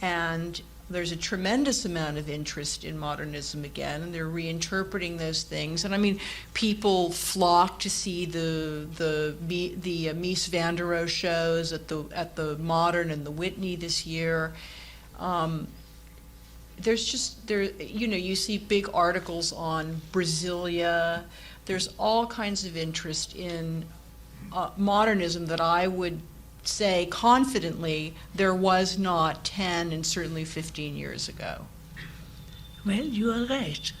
and there's a tremendous amount of interest in modernism again, and they're reinterpreting those things. And I mean, people flock to see the Mies van der Rohe shows at the Modern and the Whitney this year. There's just you see big articles on Brasilia. There's all kinds of interest in modernism that I would say confidently there was not 10 and certainly 15 years ago. Well, you are right.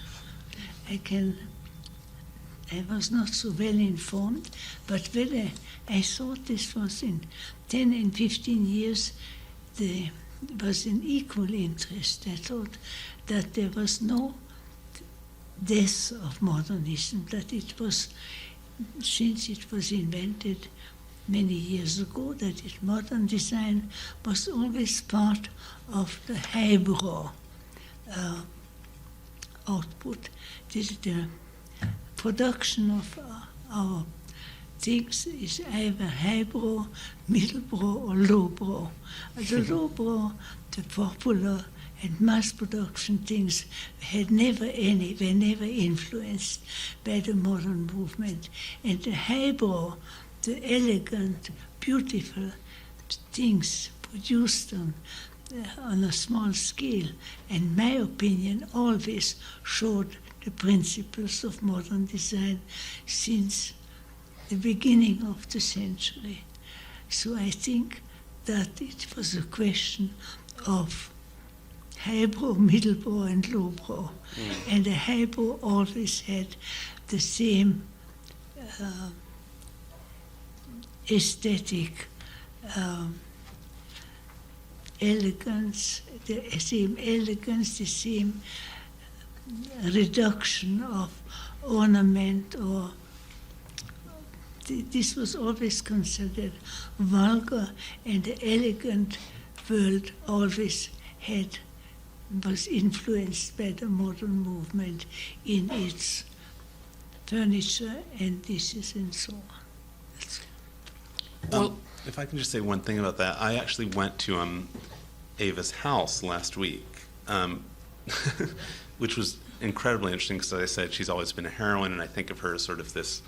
I was not so well informed, but when I thought this was in 10 and 15 years, there was an equal interest. I thought that there was no death of modernism, that it was, since it was invented, many years ago that modern design was always part of the highbrow output. The production of our things is either highbrow, middlebrow, or lowbrow. The lowbrow, the popular and mass production things were never influenced by the modern movement. And the highbrow, the elegant, beautiful things produced on a small scale, in my opinion, always showed the principles of modern design since the beginning of the century. So I think that it was a question of highbrow, middlebrow, and lowbrow. And the highbrow always had the same aesthetic elegance, the same reduction of ornament, or this was always considered vulgar, and the elegant world always was influenced by the modern movement in its furniture and dishes and so on. If I can just say one thing about that, I actually went to Eva's house last week, which was incredibly interesting because, as I said, she's always been a heroine, and I think of her as sort of this,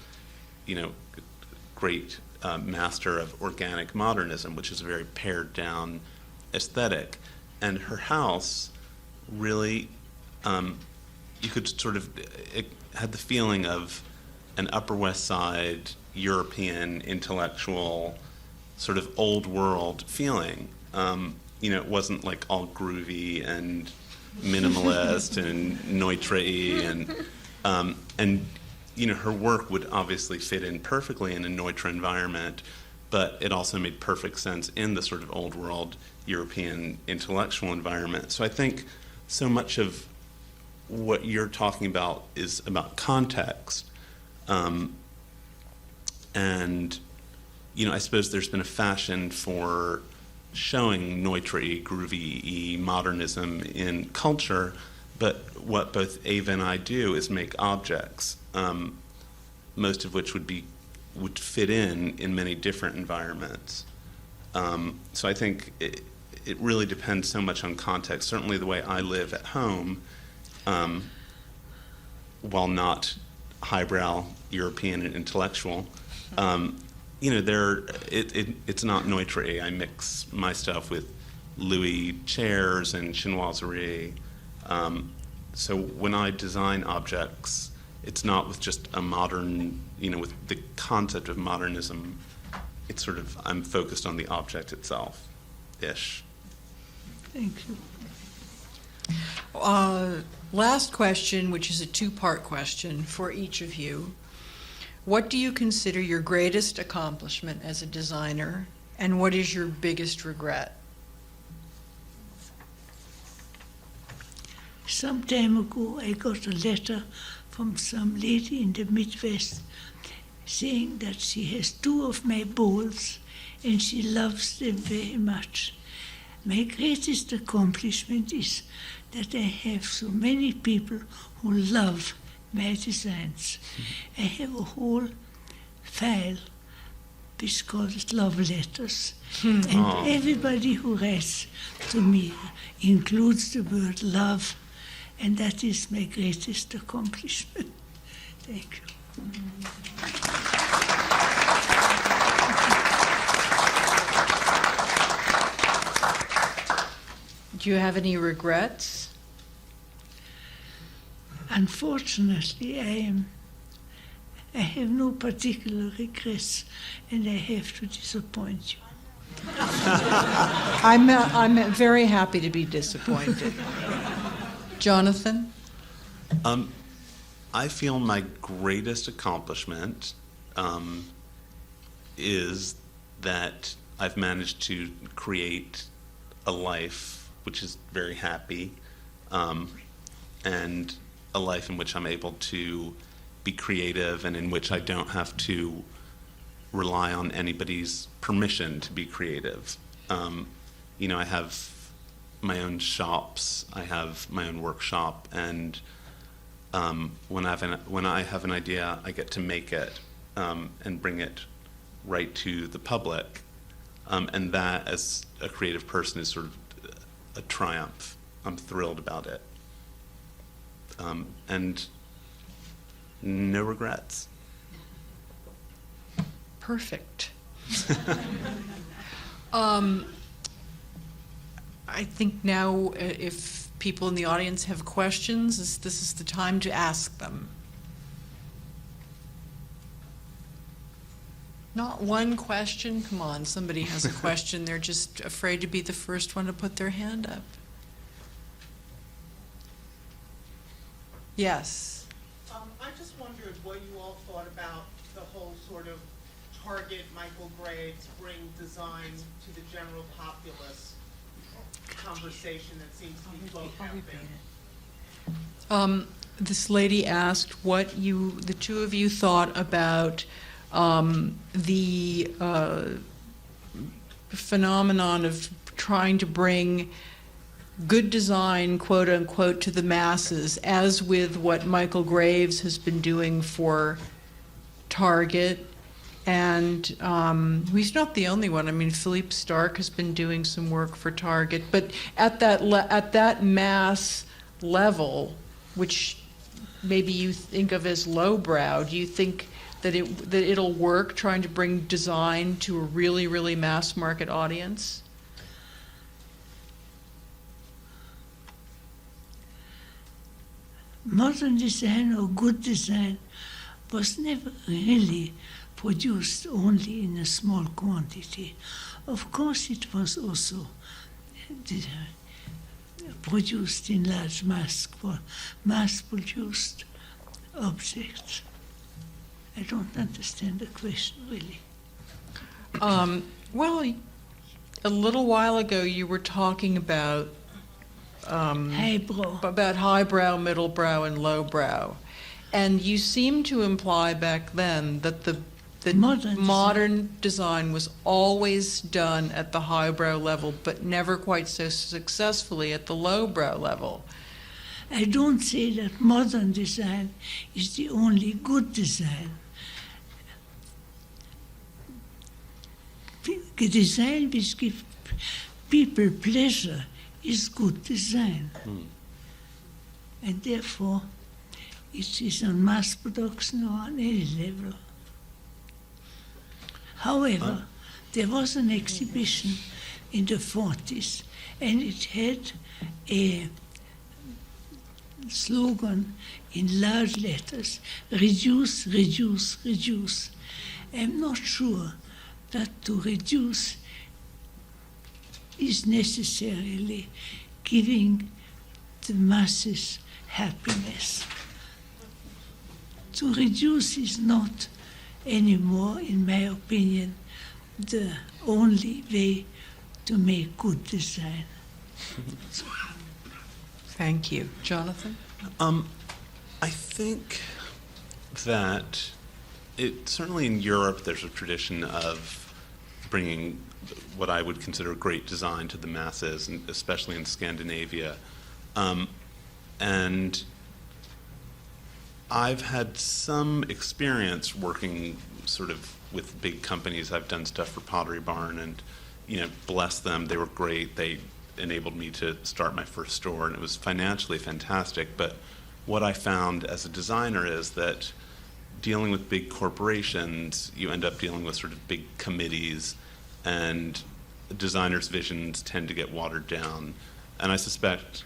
great master of organic modernism, which is a very pared down aesthetic. And her house really, you could it had the feeling of an Upper West Side European intellectual sort of old world feeling. It wasn't like all groovy and minimalist and Neutre and her work would obviously fit in perfectly in a Neutre environment, but it also made perfect sense in the sort of old world European intellectual environment. So I think so much of what you're talking about is about context. And I suppose there's been a fashion for showing Neutre, groovy modernism in culture, but what both Eva and I do is make objects, most of which would fit in many different environments. So I think it really depends so much on context. Certainly the way I live at home, while not highbrow European and intellectual, it's not Neutre. I mix my stuff with Louis chairs and chinoiserie. So when I design objects, it's not with just a modern, with the concept of modernism. It's sort of, I'm focused on the object itself-ish. Thank you. Last question, which is a two-part question for each of you. What do you consider your greatest accomplishment as a designer, and what is your biggest regret? Some time ago, I got a letter from some lady in the Midwest saying that she has 2 of my bowls and she loves them very much. My greatest accomplishment is that I have so many people who love my designs. I have a whole file which calls love letters. And everybody who writes to me includes the word love, and that is my greatest accomplishment. Thank you. Do you have any regrets? Unfortunately, I have no particular regrets, and I have to disappoint you. I'm very happy to be disappointed. Jonathan? I feel my greatest accomplishment is that I've managed to create a life which is very happy, and a life in which I'm able to be creative and in which I don't have to rely on anybody's permission to be creative. I have my own shops, I have my own workshop, and when I have an idea, I get to make it and bring it right to the public, and that, as a creative person, is sort of a triumph. I'm thrilled about it, and no regrets. Perfect. I think now, if people in the audience have questions, this is the time to ask them. Not one question? Come on, somebody has a question. They're just afraid to be the first one to put their hand up. Yes. I just wondered what you all thought about the whole sort of target Michael Graves, bring design to the general populace conversation that seems to be floating out there. This lady asked what the two of you thought about the phenomenon of trying to bring good design, quote unquote, to the masses, as with what Michael Graves has been doing for Target. And he's not the only one. I mean, Philippe Starck has been doing some work for Target. But at that mass level, which maybe you think of as lowbrow, do you think that it'll work, trying to bring design to a really, really mass market audience? Modern design or good design was never really produced only in a small quantity. Of course, it was also produced in large mass for mass-produced objects. I don't understand the question, really. Well, a little while ago you were talking about Highbrow. about highbrow, middlebrow, and lowbrow. And you seemed to imply back then that the modern design was always done at the highbrow level, but never quite so successfully at the lowbrow level. I don't say that modern design is the only good design. The design which gives people pleasure is good design. And therefore, it is on mass production or on any level. However, there was an exhibition in the 40s, and it had a slogan in large letters: reduce, reduce, reduce. I'm not sure that to reduce is necessarily giving the masses happiness. To reduce is not anymore, in my opinion, the only way to make good design. Thank you. Jonathan? I think that certainly in Europe there's a tradition of bringing what I would consider great design to the masses, and especially in Scandinavia. And I've had some experience working sort of with big companies. I've done stuff for Pottery Barn, and bless them, they were great. They enabled me to start my first store, and it was financially fantastic. But what I found as a designer is that dealing with big corporations, you end up dealing with sort of big committees, and designers' visions tend to get watered down. And I suspect,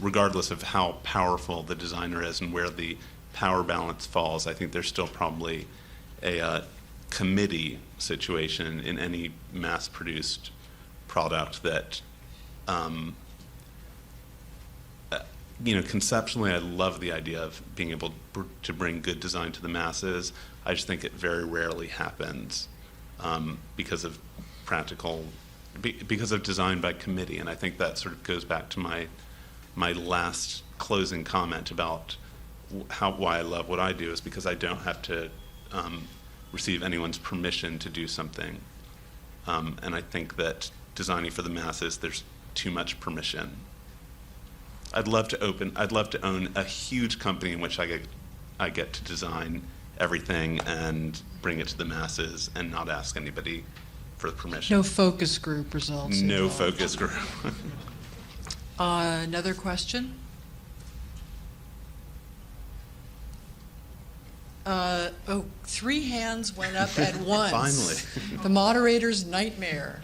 regardless of how powerful the designer is and where the power balance falls, I think there's still probably a committee situation in any mass-produced product that, conceptually I love the idea of being able to bring good design to the masses. I just think it very rarely happens because of design by committee. And I think that sort of goes back to my last closing comment about why I love what I do, is because I don't have to receive anyone's permission to do something. And I think that designing for the masses, there's too much permission. I'd love to own a huge company in which I get to design everything and bring it to the masses and not ask anybody for permission. No focus group results. No involved. focus group. Another question? 3 hands went up at once. Finally. The moderator's nightmare.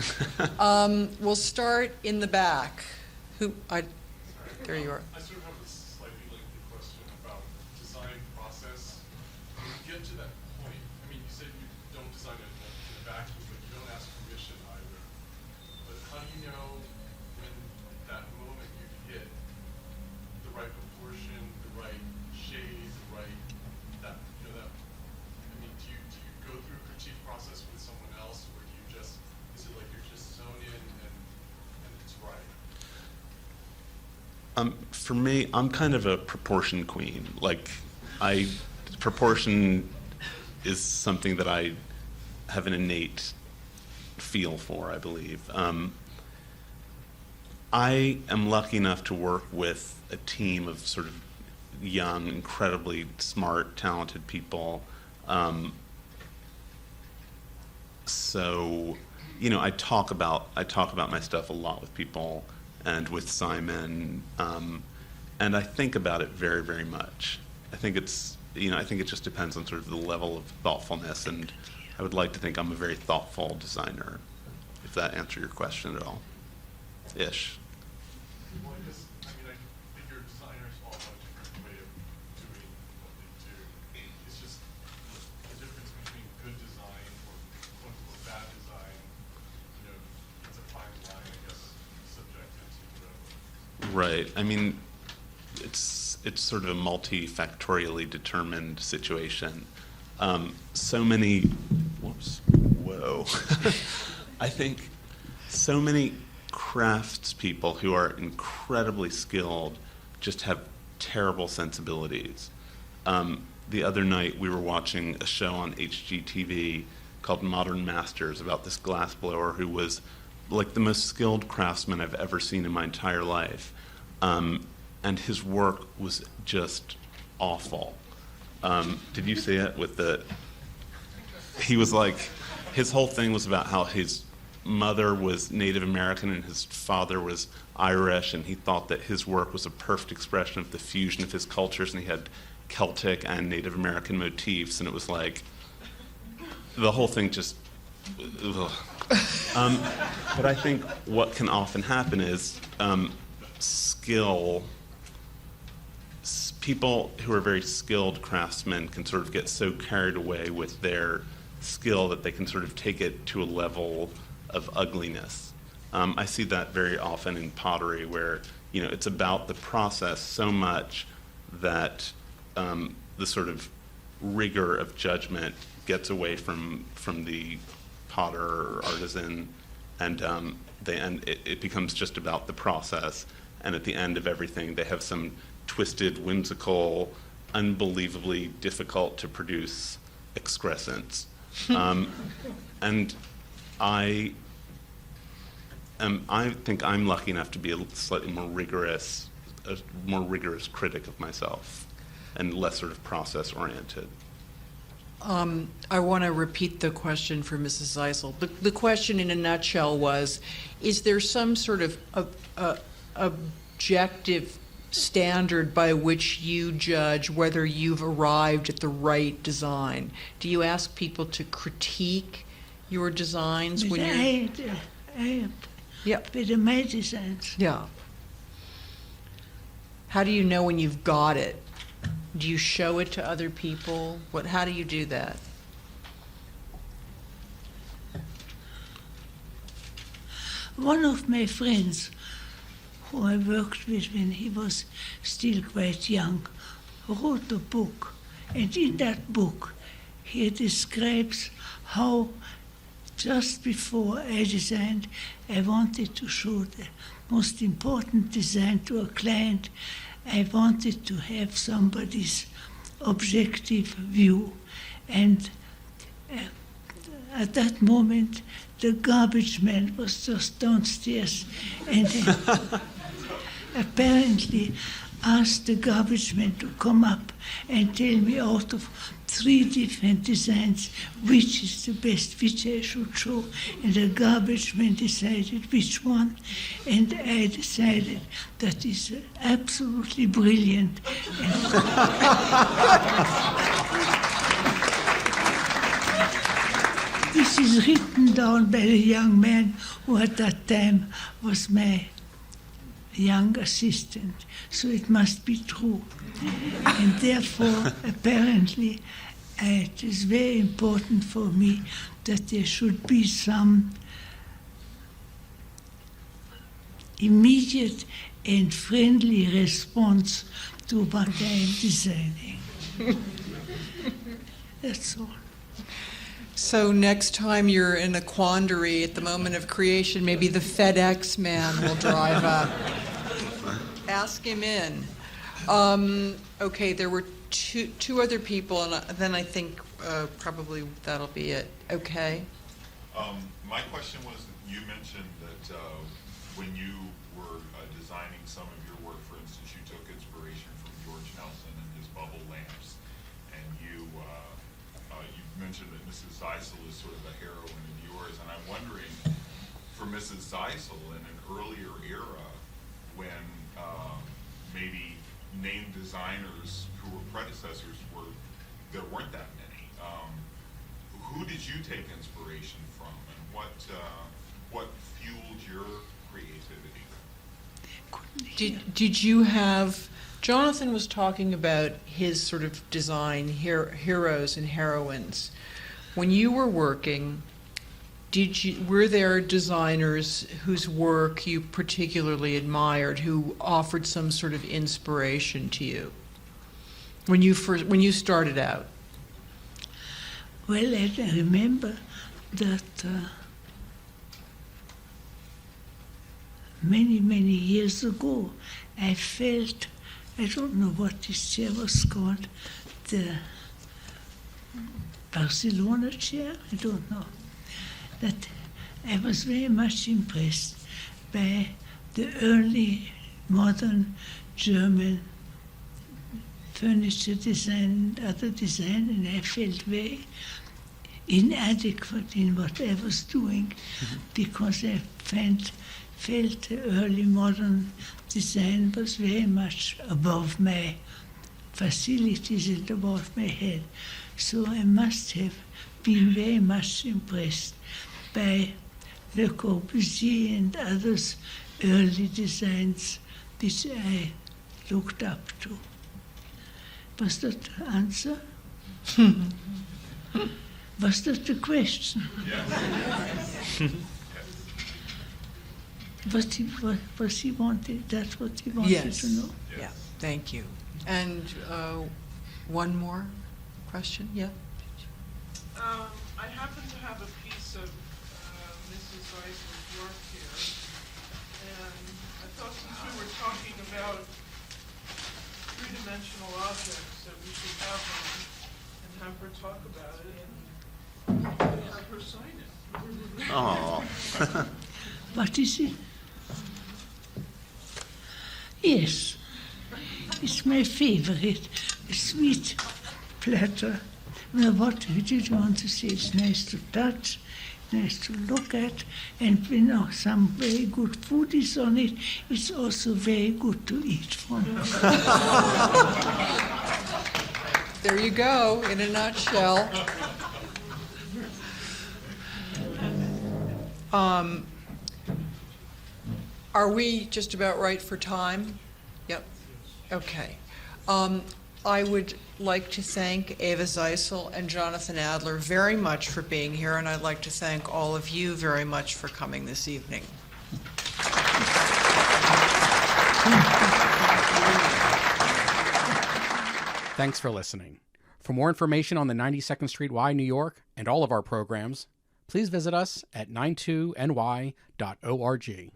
We'll start in the back. There you are. I sort of have a slightly lengthy question about design process. When you get to that point, I mean, you said you don't design it in a vacuum, but you don't ask permission either. But how do you know when that moment you hit the right proportion, the right shade, the right, that, you know, that, I mean, do you go through a critique process with someone else, or do you just, is it like you're just zone in and it's right? For me, I'm kind of a proportion queen. Like, proportion is something that I have an innate feel for, I believe. I am lucky enough to work with a team of sort of young, incredibly smart, talented people. So, you know, I talk about my stuff a lot with people and with Simon, and I think about it very, very much. I think it just depends on sort of the level of thoughtfulness, and I would like to think I'm a very thoughtful designer, if that answers your question at all. Ish. Well, I think your designers all have a different way of doing what they do. It's just the difference between good design or quote-unquote bad design, you know, it's a fine line, I guess, subjective to whatever. Right. I mean, it's sort of a multifactorially determined situation. I think so many craftspeople who are incredibly skilled just have terrible sensibilities. The other night we were watching a show on HGTV called Modern Masters about this glassblower who was like the most skilled craftsman I've ever seen in my entire life. And his work was just awful. Did you see it he was like, his whole thing was about how his mother was Native American and his father was Irish, and he thought that his work was a perfect expression of the fusion of his cultures, and he had Celtic and Native American motifs, and it was like, the whole thing just, ugh. But I think what can often happen is people who are very skilled craftsmen can sort of get so carried away with their skill that they can sort of take it to a level of ugliness. I see that very often in pottery where, you know, it's about the process so much that the sort of rigor of judgment gets away from the potter or artisan, and it becomes just about the process. And at the end of everything, they have some twisted, whimsical, unbelievably difficult to produce excrescence. And I think I'm lucky enough to be a slightly more rigorous critic of myself, and less sort of process-oriented. I want to repeat the question for Mrs. Zeisel. The question in a nutshell was, is there some sort of objective standard by which you judge whether you've arrived at the right design? Do you ask people to critique your designs when you're... With my designs. Yeah. How do you know when you've got it? Do you show it to other people? How do you do that? One of my friends who I worked with when he was still quite young wrote a book, and in that book he describes how just before I designed, I wanted to show the most important design to a client. I wanted to have somebody's objective view. And at that moment, the garbage man was just downstairs and apparently asked the garbage man to come up and tell me out of 3 different designs which is the best, which I should show. And the garbage man decided which one, and I decided that is absolutely brilliant. This is written down by a young man who at that time was my young assistant, so it must be true. And therefore, apparently, it is very important for me that there should be some immediate and friendly response to what I am designing. That's all. So next time you're in a quandary at the moment of creation, maybe the FedEx man will drive up. Ask him in. Okay, there were two other people, and then I think probably that'll be it. Okay. My question was, you mentioned that when you were designing some of your work, for instance, you took inspiration from George Nelson and his bubble lamps, and you mentioned that Mrs. Zeisel is sort of a heroine of yours, and I'm wondering, for Mrs. Zeisel in an earlier era, when maybe named designers who were predecessors there weren't that many. Who did you take inspiration from, and what fueled your creativity? Did you have? Jonathan was talking about his sort of design heroes and heroines. When you were working, were there designers whose work you particularly admired, who offered some sort of inspiration to you when you started out? Well, I remember that many, many years ago, I felt, I don't know what this chair was called, the Barcelona chair, I don't know, that I was very much impressed by the early modern German furniture design and other design, and I felt very inadequate in what I was doing because I felt the early modern design was very much above my facilities and above my head. So I must have been very much impressed by Le Corbusier and others' early designs which I looked up to. Was that the answer? Was that the question? Yes. Was he wanted? That's what he wanted to know. Yes. Yeah. Thank you. And one more question. Yeah. I happen to have a piece of Mrs. Zeisel's work here, and I thought since we were talking about three-dimensional objects that we should have one and have her talk about it and have her sign it. Oh. What is it? Yes, it's my favorite, a sweet platter. Well, what did you want to say? It's nice to touch, nice to look at, and some very good food is on it. It's also very good to eat from. There you go, in a nutshell. Are we just about right for time? Yep. Okay. I would like to thank Eva Zeisel and Jonathan Adler very much for being here, and I'd like to thank all of you very much for coming this evening. Thanks for listening. For more information on the 92nd Street Y, New York, and all of our programs, please visit us at 92ny.org.